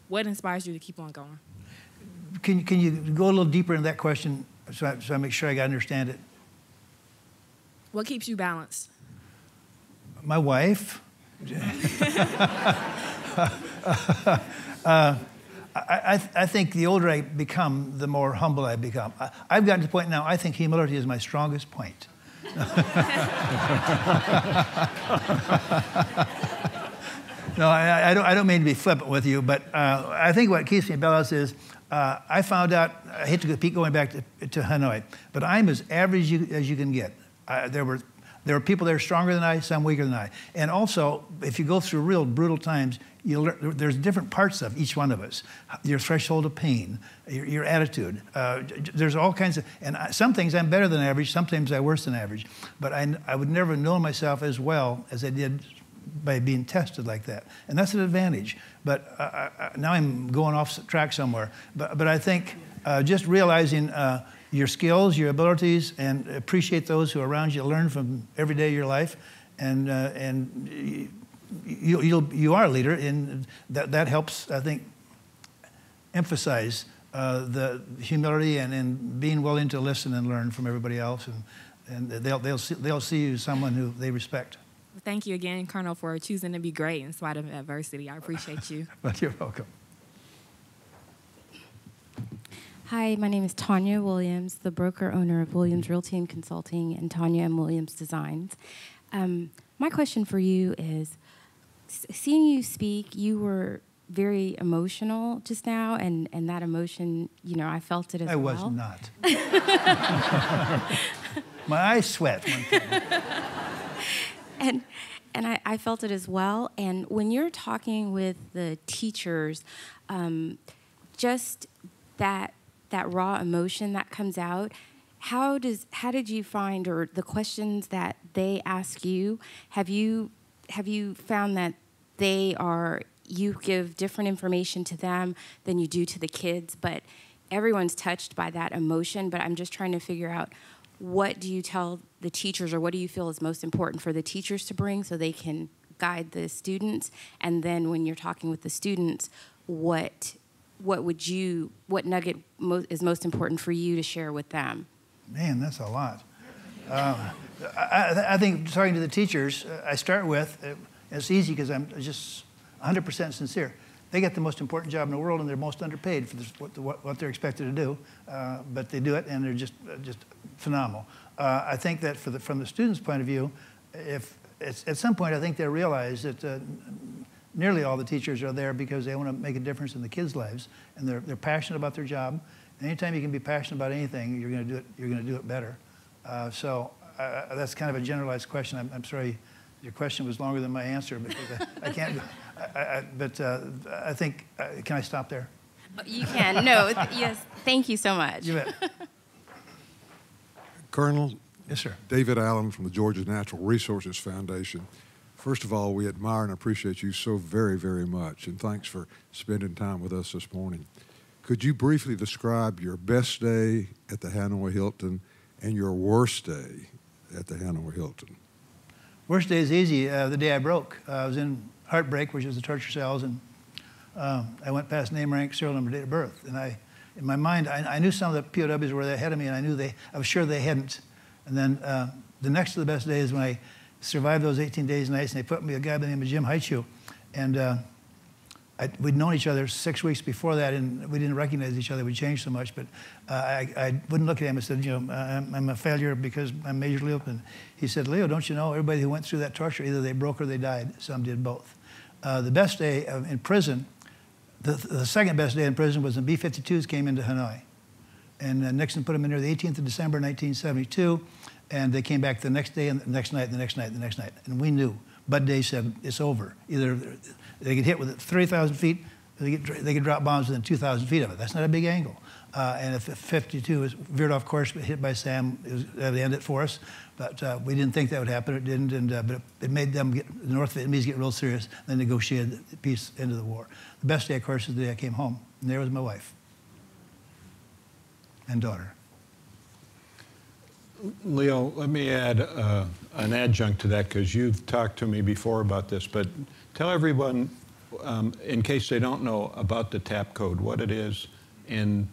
What inspires you to keep on going? Can you go a little deeper into that question so I make sure I understand it? What keeps you balanced? My wife. I think the older I become, the more humble I become. I've gotten to the point now, I think humility is my strongest point. No, I don't mean to be flippant with you, but I think what keeps me in balance is I found out, I hate to keep going back to Hanoi, but I'm as average as you can get. There were people there stronger than I, some weaker than I. And also, if you go through real brutal times, you'll learn, there's different parts of each one of us. Your threshold of pain, your attitude. There's all kinds of, and some things I'm better than average, sometimes I'm worse than average. But I would never have known myself as well as I did by being tested like that. And that's an advantage. But now I'm going off track somewhere. But I think just realizing your skills, your abilities, and appreciate those who are around you, learn from every day of your life, and you are a leader, and that helps, I think, emphasize the humility and being willing to listen and learn from everybody else, and they'll see you as someone who they respect. Thank you again, Colonel, for choosing to be great in spite of adversity. I appreciate you. But you're welcome. Hi, my name is Tanya Williams, the broker owner of Williams Realty and Consulting and Tanya M. Williams Designs. My question for you is, seeing you speak, you were very emotional just now, and that emotion, you know, I felt it as well. I was not. My eyes sweat one time. And I felt it as well. And when you're talking with the teachers, just that raw emotion that comes out, how did you find, or the questions that they ask you, have you found that you give different information to them than you do to the kids, but everyone's touched by that emotion? But I'm just trying to figure out, what do you tell the teachers, or what do you feel is most important for the teachers to bring so they can guide the students? And then when you're talking with the students, what nugget is most important for you to share with them? Man, that's a lot. I think talking to the teachers, I start with, it's easy because I'm just 100% sincere. They get the most important job in the world, and they're most underpaid for what they're expected to do, but they do it, and they're just phenomenal. I think that from the students' point of view, if at some point I think they realize that nearly all the teachers are there because they want to make a difference in the kids' lives, and they're passionate about their job. And anytime you can be passionate about anything, you're going to do it better. So that's kind of a generalized question. I'm sorry, your question was longer than my answer because I can't. But I think, can I stop there? You can. No. Yes. Thank you so much. You bet. Colonel. Yes, sir. David Allen from the Georgia Natural Resources Foundation. First of all, we admire and appreciate you so very, very much, and thanks for spending time with us this morning. Could you briefly describe your best day at the Hanoi Hilton and your worst day at the Hanoi Hilton? Worst day is easy. The day I broke. I was in heartbreak, which is the torture cells, and I went past name, rank, serial number, date of birth. And in my mind, I knew some of the POWs were ahead of me, and I was sure they hadn't. And then the next to the best day is when I survived those 18 days and nights, and they put me a guy by the name of Jim Haichu. And we'd known each other 6 weeks before that, and we didn't recognize each other. We changed so much, but I wouldn't look at him and said, you know, I'm a failure because I'm majorly open. He said, Leo, don't you know, everybody who went through that torture, either they broke or they died. Some did both. The best day in prison, the second best day in prison was when B-52s came into Hanoi. And Nixon put them in there the 18th of December, 1972, and they came back the next day, and the next night, the next night, the next night. And we knew. Bud Day said, it's over. Either they get hit with 30,000 feet, they could drop bombs within 2,000 feet of it. That's not a big angle. And if 52 was veered off course, but hit by SAM, that would end it for us. But we didn't think that would happen. It didn't, but it made them, the North Vietnamese, get real serious, then negotiated the peace end of the war. The best day, of course, is the day I came home. And there was my wife and daughter. Leo, let me add an adjunct to that, because you've talked to me before about this, but tell everyone, in case they don't know, about the TAP code, what it is and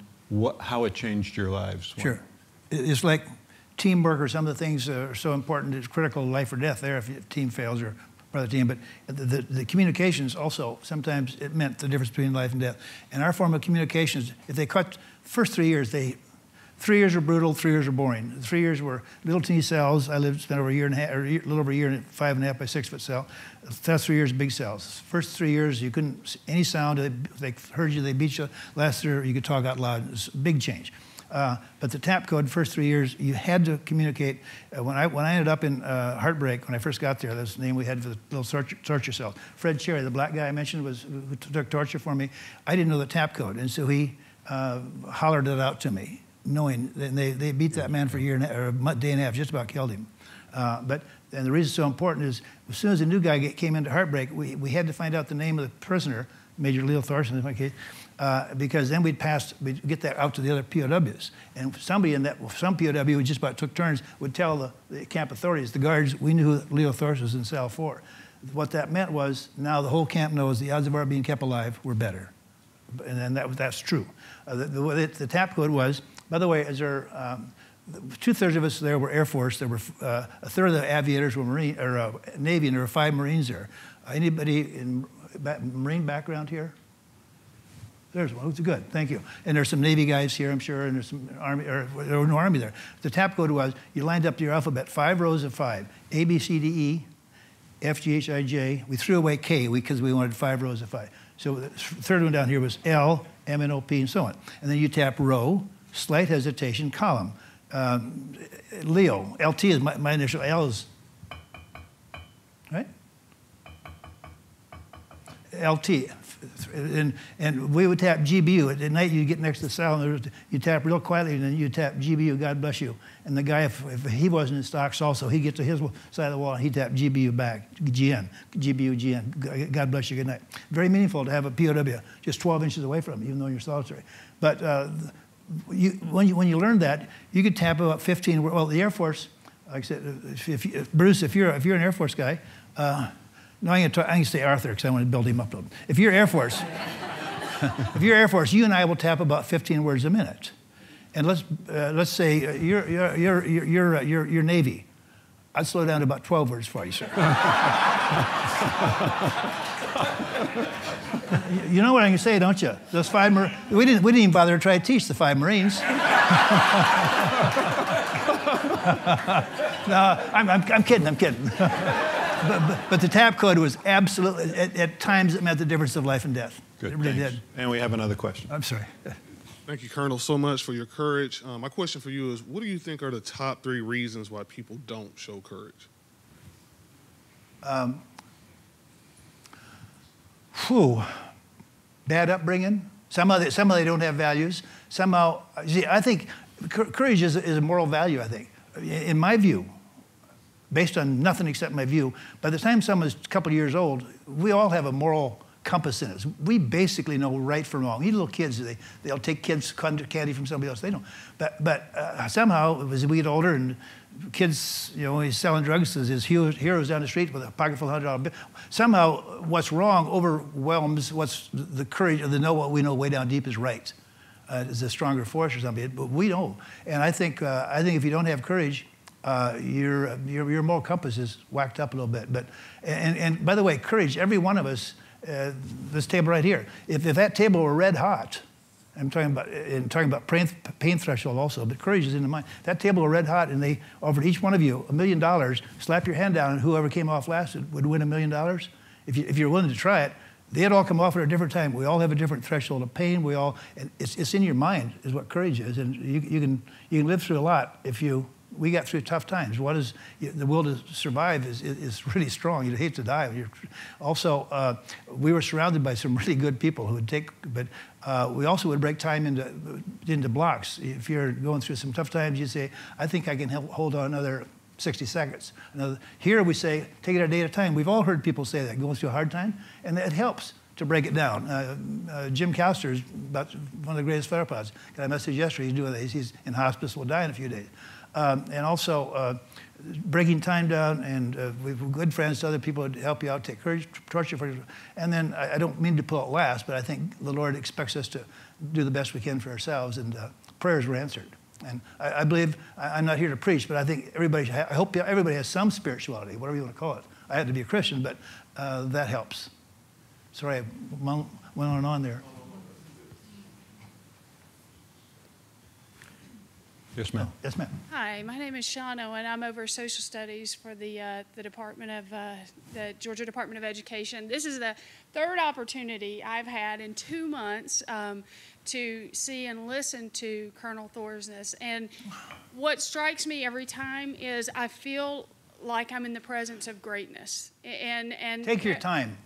how it changed your lives. Sure. It's like teamwork, or some of the things are so important. It's critical, life or death there if your team fails or part of the team. But the communications also, sometimes it meant the difference between life and death. And our form of communications, if they cut the first 3 years, 3 years were brutal, 3 years were boring. 3 years were little teeny cells. I spent over a year and a half, or a little over a year and 5.5 by 6 foot cell. That's 3 years, big cells. First 3 years, you couldn't, any sound, they heard you, they beat you. Last year, you could talk out loud. It was a big change. But the TAP code, first 3 years, you had to communicate. When I ended up in Heartbreak, when I first got there, that's the name we had for the little torture cells. Fred Cherry, the black guy I mentioned, who took torture for me. I didn't know the TAP code, and so he hollered it out to me, knowing that they beat that man for a year and or a day and a half, just about killed him. And the reason it's so important is, as soon as a new guy came into Heartbreak, we had to find out the name of the prisoner, Major Leo Thorsness in my case, because then we'd get that out to the other POWs. And somebody in that, some POW who just about took turns would tell the camp authorities, the guards, we knew who Leo Thorsness was in cell 4. What that meant was, now the whole camp knows the odds of our being kept alive were better. And then that's true. The TAP code was, by the way, as there, 2/3 of us there were Air Force. There were a third of the aviators were Marine or Navy, and there were 5 Marines there. Anybody in Marine background here? There's one. It's good. Thank you. And there's some Navy guys here, I'm sure, and there's some Army. Or there was no Army there. The TAP code was you lined up your alphabet, 5 rows of 5, A, B, C, D, E, F, G, H, I, J. We threw away K because we wanted 5 rows of 5. So the third one down here was L, M, N, O, P, and so on. And then you tap row, slight hesitation, column. Leo, LT is my initial, L is, right? LT. And we would tap GBU. At night, you'd get next to the cell, and you tap real quietly, and then you tap GBU, God bless you. And the guy, if he wasn't in stocks also, he'd get to his side of the wall, and he'd tap GBU back, GN, GBU, GN, God bless you, good night. Very meaningful to have a POW just 12 inches away from you, even though you're solitary. But when you learned that, you could tap about 15, well, the Air Force, like I said, Bruce, if you're an Air Force guy, no, I'm going to say Arthur because I want to build him up a little. If you're Air Force, you and I will tap about 15 words a minute. And let's say you're Navy. I'd slow down to about 12 words for you, sir. You know what I can say, don't you? Those 5 Marines. We didn't even bother to try to teach the 5 Marines. No, I'm kidding. But the TAP code was absolutely, at times, it meant the difference of life and death. Good, it really thanks. did. And we have another question. I'm sorry. Thank you, Colonel, so much for your courage. My question for you is, what do you think are the top 3 reasons why people don't show courage? Bad upbringing. Somehow they don't have values. Somehow, see, I think courage is a moral value, I think. In my view, based on nothing except my view, by the time someone's a couple of years old, we all have a moral compass in us. We basically know right from wrong. Even little kids, they'll take kids' candy from somebody else. They don't. But somehow, as we get older and kids, he's selling drugs to his heroes down the street with a pocket full of $100 bill. Somehow, what's wrong overwhelms what's the courage of the know what we know way down deep is right. Is a stronger force or something. But we know. And I think if you don't have courage, your moral compass is whacked up a little bit. And by the way, courage, every one of us, this table right here, if that table were red hot, I'm talking about pain threshold also, but courage is in the mind. That table were red hot, and they offered each one of you $1 million. Slap your hand down, and whoever came off last would win $1 million. If you're willing to try it, they'd all come off at a different time. We all have a different threshold of pain. And it's in your mind is what courage is, and you can live through a lot if you. We got through tough times. The will to survive is really strong. You'd hate to die. Also, we were surrounded by some really good people who would but we also would break time into blocks. If you're going through some tough times, you say, I think I can hold on another 60 seconds. Here we say, take it a day at a time. We've all heard people say that, going through a hard time, and it helps to break it down. Jim Cowster is about one of the greatest fighter pilots. Got a message yesterday, he's doing that. He's in hospice, will die in a few days. And also breaking time down, and we've good friends to other people to help you out, take courage, torture for you. And then I don't mean to pull it last, but I think the Lord expects us to do the best we can for ourselves, and prayers were answered. And I believe, I'm not here to preach, but I hope everybody has some spirituality, whatever you want to call it. I had to be a Christian, but that helps. Sorry, I went on and on there. Yes, ma'am. Yes, ma'am. Hi, my name is Shano, and I'm over social studies for the Department of the Georgia Department of Education. This is the third opportunity I've had in 2 months to see and listen to Colonel Thorsness, and what strikes me every time is I feel like I'm in the presence of greatness. And take your time.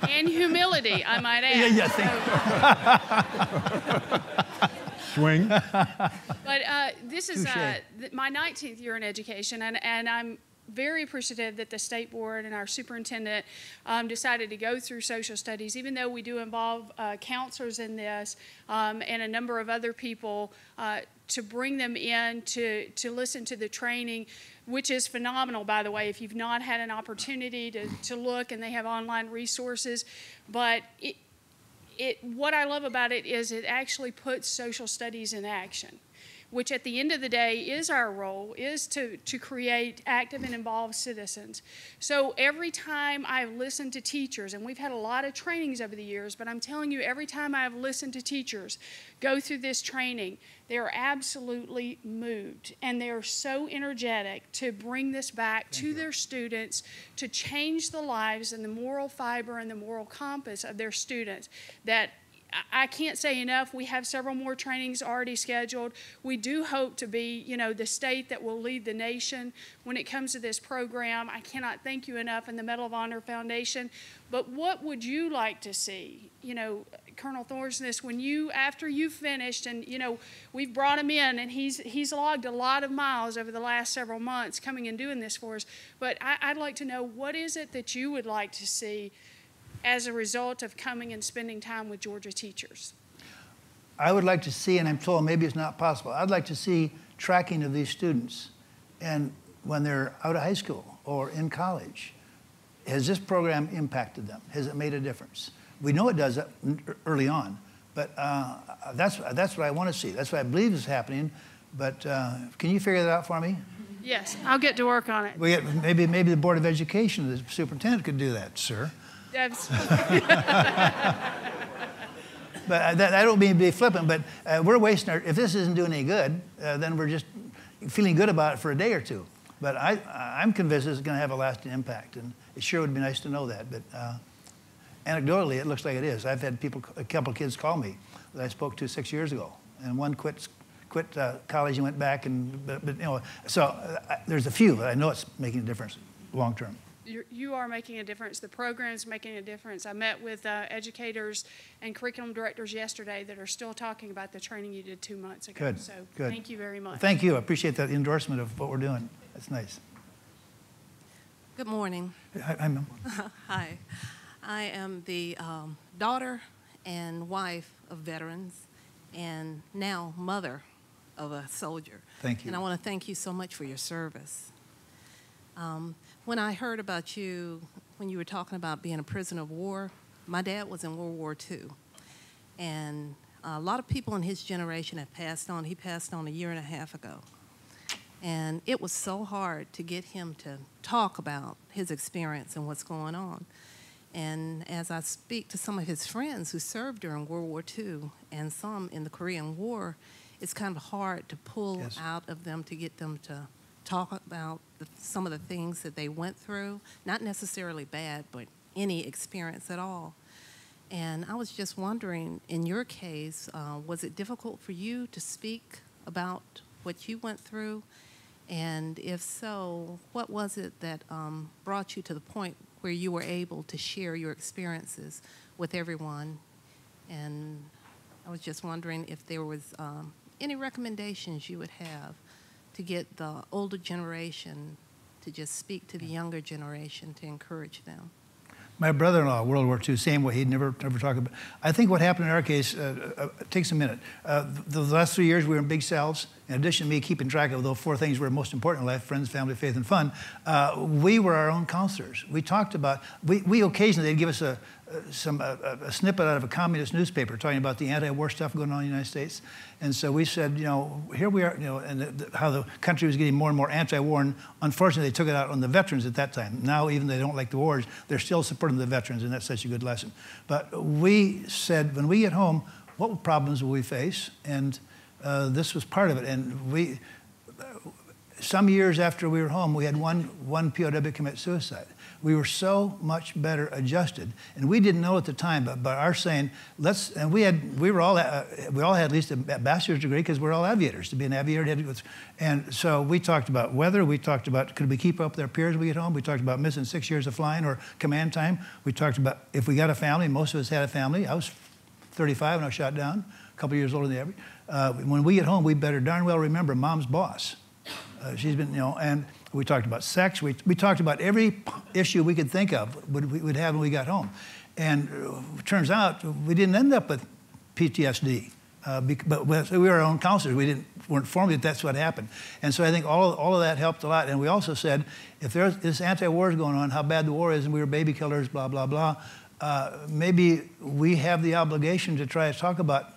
And humility, I might add. Swing. But this is my 19th year in education, and I'm very appreciative that the state board and our superintendent decided to go through social studies, even though we do involve counselors in this and a number of other people to bring them in to listen to the training, which is phenomenal, by the way, if you've not had an opportunity to look, and they have online resources. But what I love about it is it actually puts social studies in action, which at the end of the day is our role, is to create active and involved citizens. So every time I've listened to teachers, and we've had a lot of trainings over the years, but I'm telling you, every time I've listened to teachers go through this training, they're absolutely moved, and they're so energetic to bring this back to their students, to change the lives and the moral fiber and the moral compass of their students. That I can't say enough. We have several more trainings already scheduled. We do hope to be, the state that will lead the nation when it comes to this program. I cannot thank you enough and the Medal of Honor Foundation. But what would you like to see? Colonel Thorsness, after you finished, and we've brought him in, and he's logged a lot of miles over the last several months coming and doing this for us. But I'd like to know, what is it that you would like to see as a result of coming and spending time with Georgia teachers? I would like to see, and I'm told maybe it's not possible, I'd like to see tracking of these students, and when they're out of high school or in college. Has this program impacted them? Has it made a difference? We know it does early on, but that's what I want to see. That's what I believe is happening, but can you figure that out for me? Yes, I'll get to work on it. Maybe the Board of Education, the superintendent could do that, sir. But I don't mean to be flippant, but we're wasting if this isn't doing any good, then we're just feeling good about it for a day or two. But I'm convinced it's going to have a lasting impact, and it sure would be nice to know that. But anecdotally, it looks like it is. I've had a couple of kids call me that I spoke to 6 years ago, and one quit college and went back, so there's a few, but I know it's making a difference long term. You are making a difference. The program's making a difference. I met with educators and curriculum directors yesterday that are still talking about the training you did 2 months ago. Good. So Good. Thank you very much. Thank you. I appreciate that endorsement of what we're doing. That's nice. Good morning. Hi. I am the daughter and wife of veterans, and now mother of a soldier. Thank you. And I want to thank you so much for your service. When I heard about you, when you were talking about being a prisoner of war, my dad was in World War II. And a lot of people in his generation have passed on. He passed on 1.5 years ago. And it was so hard to get him to talk about his experience and what's going on. And as I speak to some of his friends who served during World War II and some in the Korean War, it's kind of hard to pull out of them to get them to talk about some of the things that they went through, not necessarily bad, but any experience at all. And I was just wondering, in your case, was it difficult for you to speak about what you went through? And if so, what was it that brought you to the point where you were able to share your experiences with everyone? And I was just wondering if there was any recommendations you would have to get the older generation to just speak to the younger generation to encourage them. My brother-in-law, World War II, same way. He'd never talk about. I think what happened in our case takes a minute. The last 3 years we were in big cells. In addition to me keeping track of those 4 things that were most important in life: friends, family, faith, and fun. We were our own counselors. We talked about. We occasionally they'd give us a snippet out of a communist newspaper talking about the anti-war stuff going on in the United States. And so we said, here we are, and how the country was getting more and more anti-war. And unfortunately, they took it out on the veterans at that time. Now, even though they don't like the wars, they're still supporting the veterans, and that's such a good lesson. But we said, when we get home, what problems will we face? And this was part of it. And some years after we were home, we had one POW commit suicide. We were so much better adjusted, and we didn't know at the time. But our saying, we all had at least a bachelor's degree because we're all aviators. To be an aviator, and so we talked about weather. We talked about could we keep up with our peers when we get home. We talked about missing 6 years of flying or command time. We talked about if we got a family. Most of us had a family. I was 35 when I was shot down, a couple years older than the average. When we get home, we better darn well remember Mom's boss. She's been, and we talked about sex. We talked about every issue we could think of we'd have when we got home. And it turns out we didn't end up with PTSD. But we were our own counselors. We weren't informed that that's what happened. And so I think all of that helped a lot. And we also said, if there's this anti-war is going on, how bad the war is, and we were baby killers, blah, blah, blah, maybe we have the obligation to try to talk about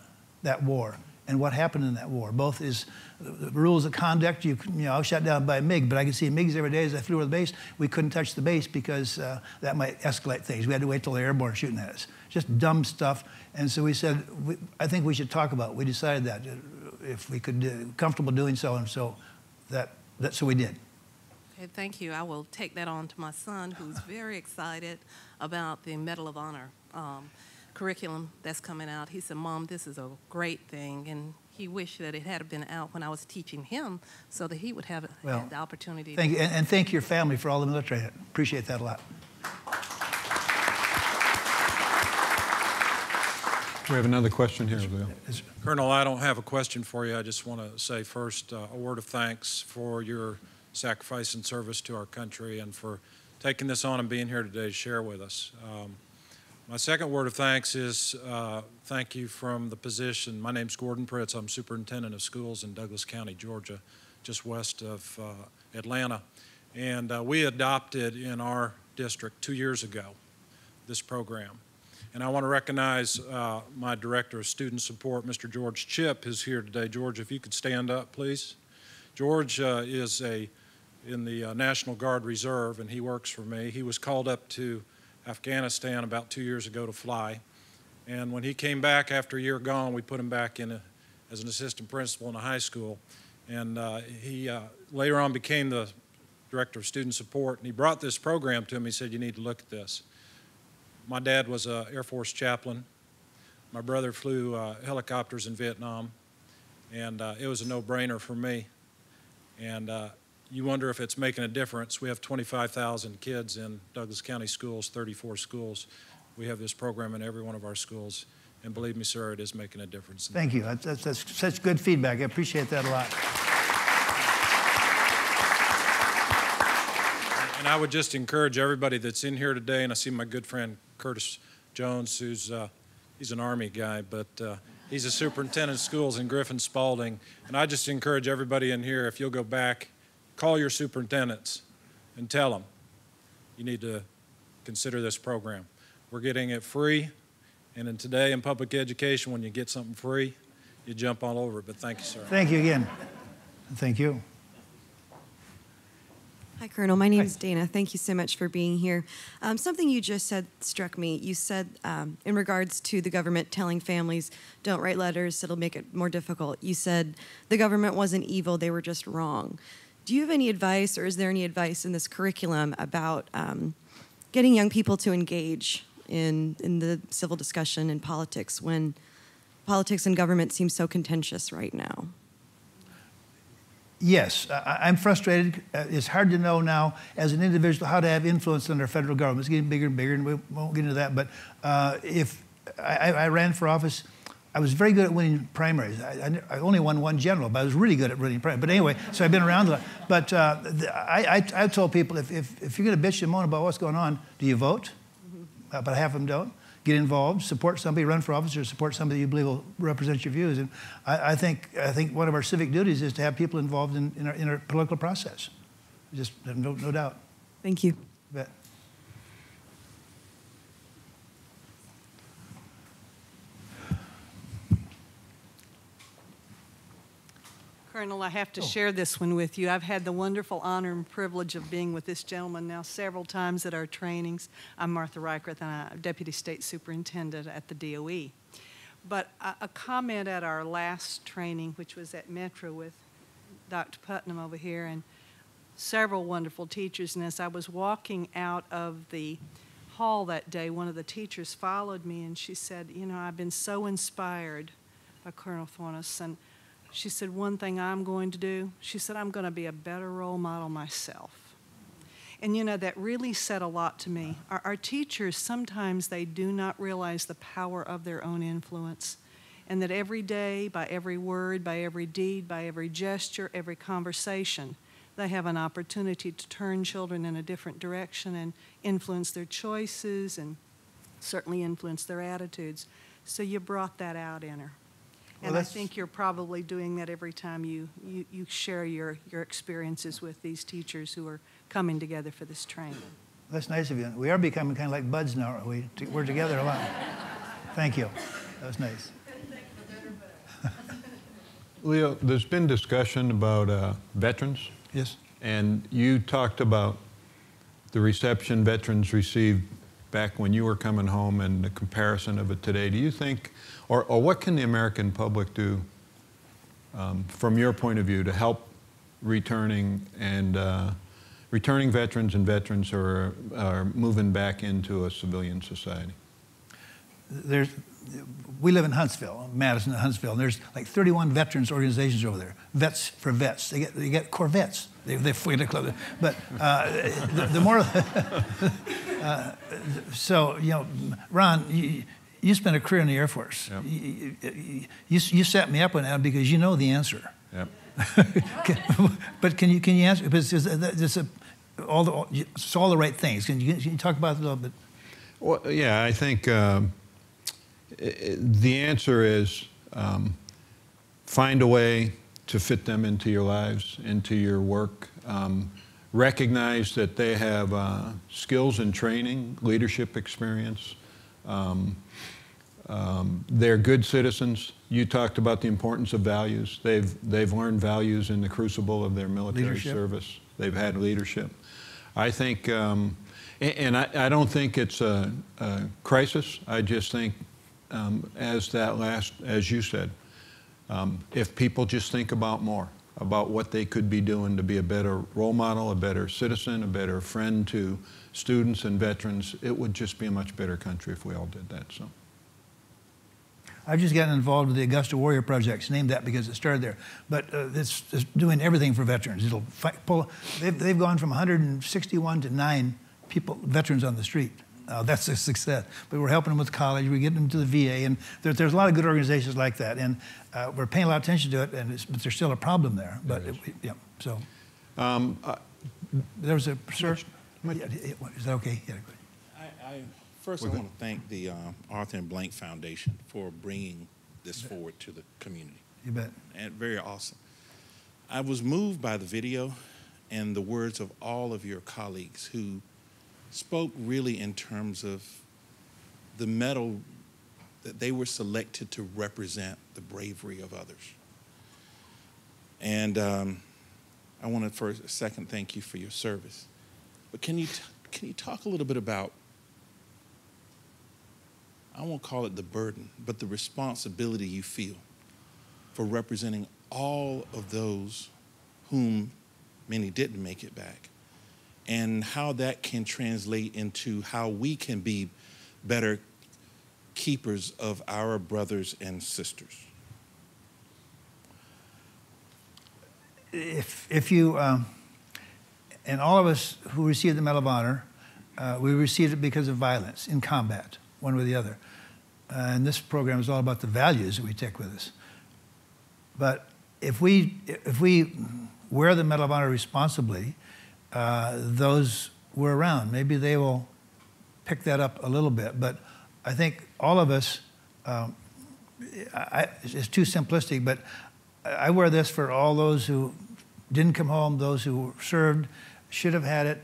that war and what happened in that war. Both is the rules of conduct. I was shot down by a MiG, but I could see MiGs every day as I flew over the base. We couldn't touch the base because that might escalate things. We had to wait till they're airborne shooting at us. Just dumb stuff. And so we said, I think we should talk about it. We decided that if we could be comfortable doing so, and so so we did. Okay, thank you. I will take that on to my son, who's very excited about the Medal of Honor curriculum that's coming out. He said, Mom, this is a great thing, and he wished that it had been out when I was teaching him so that he would have had the opportunity. Thank you, and thank your family for all the military. Appreciate that a lot. We have another question here, Leo. Colonel, I don't have a question for you. I just want to say first a word of thanks for your sacrifice and service to our country and for taking this on and being here today to share with us. My second word of thanks is thank you from the position. My name's Gordon Pritz. I'm superintendent of schools in Douglas County, Georgia, just west of Atlanta. And we adopted in our district 2 years ago this program. And I want to recognize my Director of Student Support, Mr. George Chip, who's here today. George, if you could stand up, please. George is in the National Guard Reserve, and he works for me. He was called up to Afghanistan about 2 years ago to fly. And when he came back after a year gone, we put him back in as an assistant principal in a high school. And he later on became the Director of Student Support, and he brought this program to him. He said, you need to look at this. My dad was an Air Force chaplain. My brother flew helicopters in Vietnam, and it was a no-brainer for me. And you wonder if it's making a difference. We have 25,000 kids in Douglas County schools, 34 schools. We have this program in every one of our schools, and believe me, sir, it is making a difference. Thank you. That's such good feedback. I appreciate that a lot. And I would just encourage everybody that's in here today, and I see my good friend Curtis Jones, who's he's an Army guy, but he's a superintendent of schools in Griffin Spalding. And I just encourage everybody in here, if you'll go back, call your superintendents and tell them you need to consider this program. We're getting it free, and today in public education, when you get something free, you jump all over it. But thank you, sir. Thank you again. Thank you. Hi, Colonel. My name is Dana. Thank you so much for being here. Something you just said struck me. You said in regards to the government telling families, don't write letters, it'll make it more difficult. You said the government wasn't evil, they were just wrong. Do you have any advice, or is there any advice in this curriculum about getting young people to engage in the civil discussion in politics when politics and government seem so contentious right now? Yes, I'm frustrated. It's hard to know now as an individual how to have influence on our federal government. It's getting bigger and bigger, and we won't get into that. But if I ran for office, I was very good at winning primaries. I only won one general, but I was really good at winning primaries. But anyway, so I've been around a lot. But I told people, if you're going to bitch and moan about what's going on, do you vote? But half of them don't. Get involved, support somebody, run for office, or support somebody you believe will represent your views. And I think one of our civic duties is to have people involved in our political process. Just no doubt. Thank you. You bet. Colonel, I have to share this one with you. I've had the wonderful honor and privilege of being with this gentleman now several times at our trainings. I'm Martha Reichert, and I'm Deputy State Superintendent at the DOE. But a comment at our last training, which was at Metro with Dr. Putnam over here, and several wonderful teachers, and as I was walking out of the hall that day, one of the teachers followed me, and she said, you know, I've been so inspired by Colonel Thorsness, and she said, one thing I'm going to do, she said, I'm going to be a better role model myself. And you know, that really said a lot to me. Our teachers, sometimes they do not realize the power of their own influence, and that every day, by every word, by every deed, by every gesture, every conversation, they have an opportunity to turn children in a different direction and influence their choices and certainly influence their attitudes. So you brought that out in her. And I think you're probably doing that every time you share your experiences with these teachers who are coming together for this training. That's nice of you. We are becoming kind of like buds now, aren't we? We're together a lot. Thank you. That was nice. Leo, there's been discussion about veterans. Yes. And you talked about the reception veterans received back when you were coming home and the comparison of it today. Do you think, or what can the American public do from your point of view to help returning veterans and veterans who are moving back into a civilian society? We live in Huntsville, Madison and Huntsville, and there's like 31 veterans organizations over there. Vets for vets. They get Corvettes. They forget to close it. But the more, so you know, Ron, you spent a career in the Air Force. Yep. You set me up on that because you know the answer. Yep. But can you answer? Because it's all the right things. Can you talk about it a little bit? Well, yeah, I think the answer is find a way to fit them into your lives, into your work. Recognize that they have skills and training, leadership experience. They're good citizens. You talked about the importance of values. They've learned values in the crucible of their military service. They've had leadership. I think, and I don't think it's a crisis. I just think, as you said, if people just think about more, about what they could be doing to be a better role model, a better citizen, a better friend to students and veterans, it would just be a much better country if we all did that. So, I've just gotten involved with the Augusta Warrior Project. It's named that because it started there. But it's doing everything for veterans. It'll they've gone from 161 to 9 veterans on the street. That's a success. But we're helping them with college. We're getting them to the VA. And there's a lot of good organizations like that. And we're paying a lot of attention to it, but there's still a problem there. But yeah, so. There was a sir. Is that okay? Yeah, good. First, I want to thank the Arthur and Blank Foundation for bringing this forward to the community. You bet. And very awesome. I was moved by the video and the words of all of your colleagues who spoke really in terms of the medal that they were selected to represent the bravery of others. And I want to first, second, thank you for your service. But can you talk a little bit about, I won't call it the burden, but the responsibility you feel for representing all of those whom many didn't make it back, and how that can translate into how we can be better keepers of our brothers and sisters? If you, and all of us who received the Medal of Honor, we received it because of violence in combat, one way or the other. And this program is all about the values that we take with us. But if we wear the Medal of Honor responsibly, those who are around, maybe they will pick that up a little bit. But I think all of us, it's too simplistic, but I wear this for all those who didn't come home, those who served, should have had it.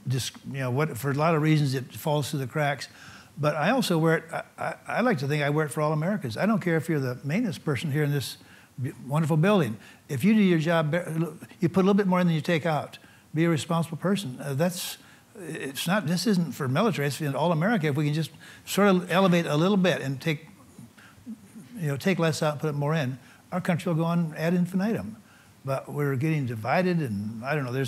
Just, for a lot of reasons, it falls through the cracks. But I also wear it, I like to think I wear it for all Americans. I don't care if you're the maintenance person here in this wonderful building. If you do your job, you put a little bit more in than you take out. Be a responsible person. This isn't for military, it's for all America. If we can just sort of elevate a little bit and take take less out and put more in, our country will go on ad infinitum. But we're getting divided, and I don't know,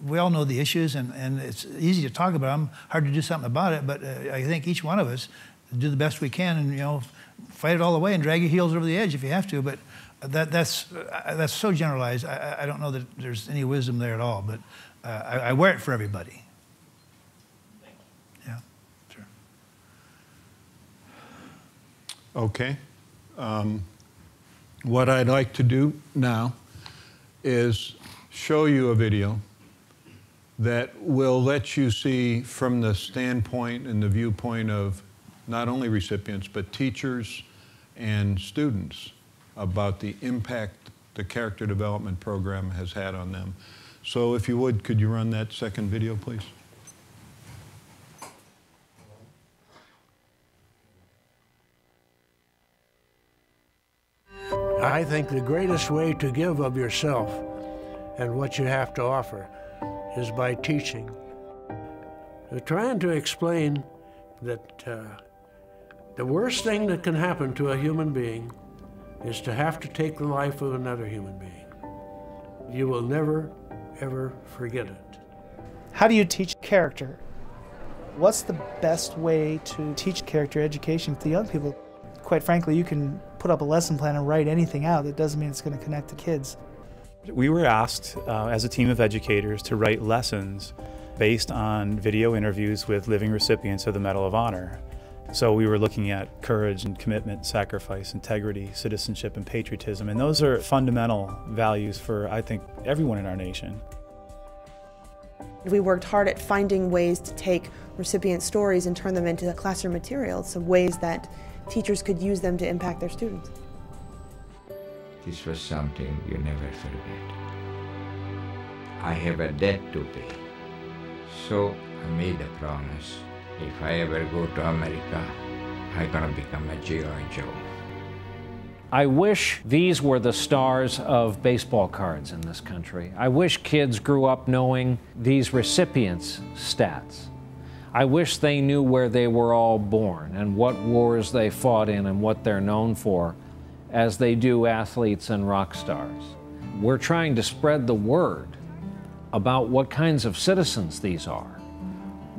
we all know the issues, and it's easy to talk about them, hard to do something about it, but I think each one of us do the best we can and, fight it all the way and drag your heels over the edge if you have to, but that's so generalized. I don't know that there's any wisdom there at all, but I wear it for everybody. Yeah, sure. Okay. What I'd like to do now is show you a video that will let you see from the standpoint and the viewpoint of not only recipients, but teachers and students about the impact the character development program has had on them. So if you would, could you run that second video, please? I think the greatest way to give of yourself and what you have to offer is by teaching. We're trying to explain that the worst thing that can happen to a human being is to have to take the life of another human being. You will never, ever forget it. How do you teach character? What's the best way to teach character education to young people? Quite frankly, you can put up a lesson plan and write anything out. That doesn't mean it's going to connect to kids. We were asked as a team of educators to write lessons based on video interviews with living recipients of the Medal of Honor. So we were looking at courage and commitment, sacrifice, integrity, citizenship, and patriotism. And those are fundamental values for, I think, everyone in our nation. We worked hard at finding ways to take recipient stories and turn them into classroom materials, some ways that teachers could use them to impact their students. This was something you never forget. I have a debt to pay, so I made a promise. If I ever go to America, I'm gonna become a G.I. Joe. I wish these were the stars of baseball cards in this country. I wish kids grew up knowing these recipients' stats. I wish they knew where they were all born and what wars they fought in and what they're known for, as they do athletes and rock stars. We're trying to spread the word about what kinds of citizens these are.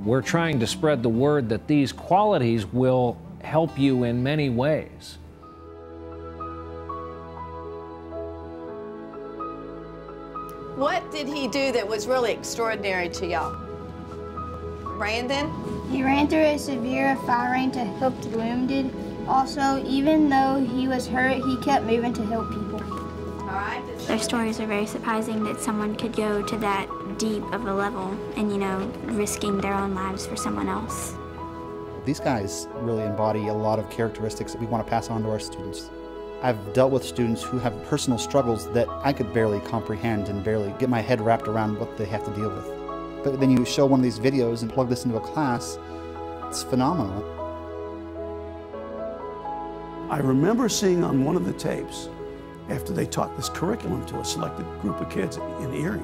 We're trying to spread the word that these qualities will help you in many ways. What did he do that was really extraordinary to y'all? Brandon? He ran through a severe fire rain to help the wounded. Also, even though he was hurt, he kept moving to help people. Their stories are very surprising that someone could go to that deep of a level and, risking their own lives for someone else. These guys really embody a lot of characteristics that we want to pass on to our students. I've dealt with students who have personal struggles that I could barely comprehend and barely get my head wrapped around what they have to deal with. But then you show one of these videos and plug this into a class, it's phenomenal. I remember seeing on one of the tapes, after they taught this curriculum to a selected group of kids in Erie,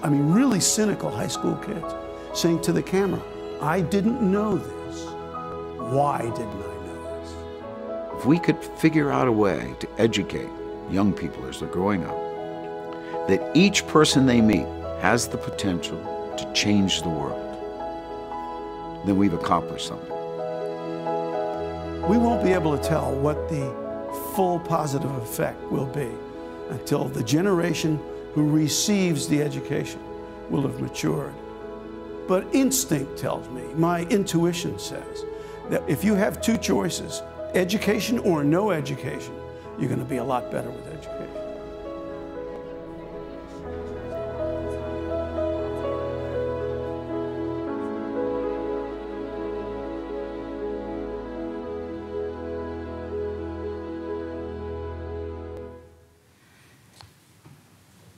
really cynical high school kids, saying to the camera, I didn't know this. Why didn't I know this? If we could figure out a way to educate young people as they're growing up, that each person they meet has the potential to change the world, then we've accomplished something. We won't be able to tell what the full positive effect will be until the generation who receives the education will have matured. But instinct tells me, my intuition says, that if you have two choices, education or no education, you're going to be a lot better with education.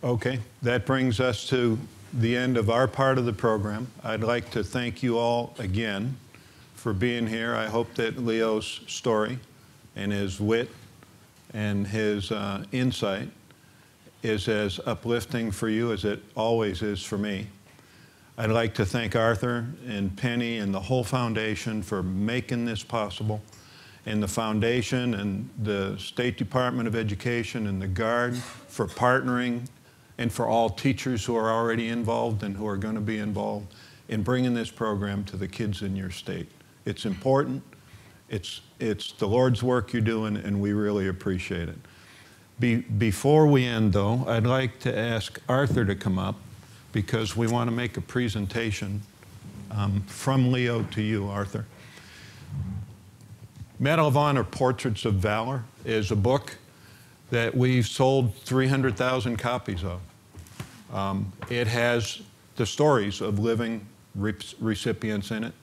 Okay, that brings us to the end of our part of the program. I'd like to thank you all again for being here. I hope that Leo's story and his wit and his insight is as uplifting for you as it always is for me. I'd like to thank Arthur and Penny and the whole foundation for making this possible. and the foundation and the State Department of Education and the Guard for partnering, and for all teachers who are already involved and who are going to be involved in bringing this program to the kids in your state. It's important. It's the Lord's work you're doing, and we really appreciate it. Before we end, though, I'd like to ask Arthur to come up, because we want to make a presentation from Leo to you, Arthur. Medal of Honor Portraits of Valor is a book that we've sold 300,000 copies of. It has the stories of living recipients in it,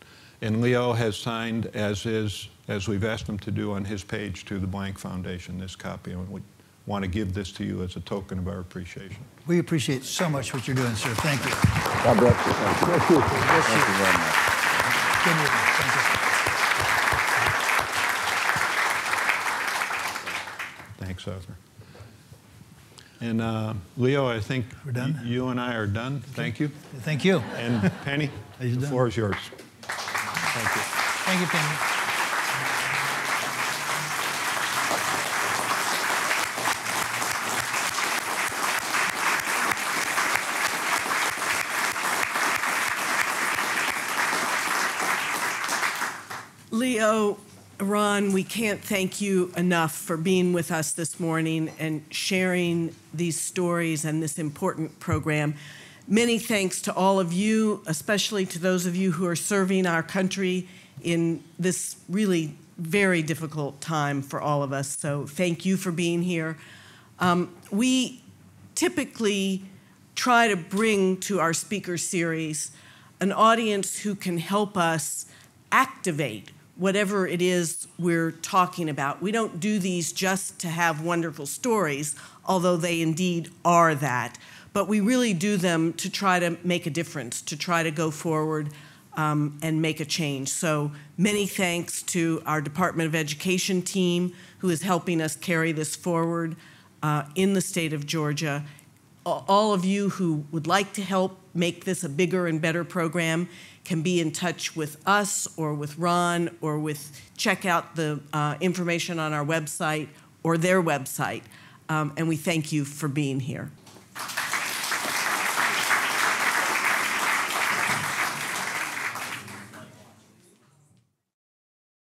and Leo has signed, as we've asked him to do on his page, to the Blank Foundation, this copy, and we want to give this to you as a token of our appreciation. We appreciate so much what you're doing, sir. Thank you. God bless you. Thank you. Thank you very much. Good evening. Thank you. Thanks, Arthur. And Leo, I think we're done. You and I are done. Thank you. Thank you. And Penny, the floor is yours. Thank you. Thank you, Penny. Leo, Ron, we can't thank you enough for being with us this morning and sharing these stories and this important program. Many thanks to all of you, especially to those of you who are serving our country in this really very difficult time for all of us. So thank you for being here. We typically try to bring to our speaker series an audience who can help us activate whatever it is we're talking about. We don't do these just to have wonderful stories, although they indeed are that. But we really do them to try to make a difference, to try to go forward and make a change. So many thanks to our Department of Education team who is helping us carry this forward in the state of Georgia. All of you who would like to help make this a bigger and better program can be in touch with us or with Ron or check out the information on our website or their website. And we thank you for being here.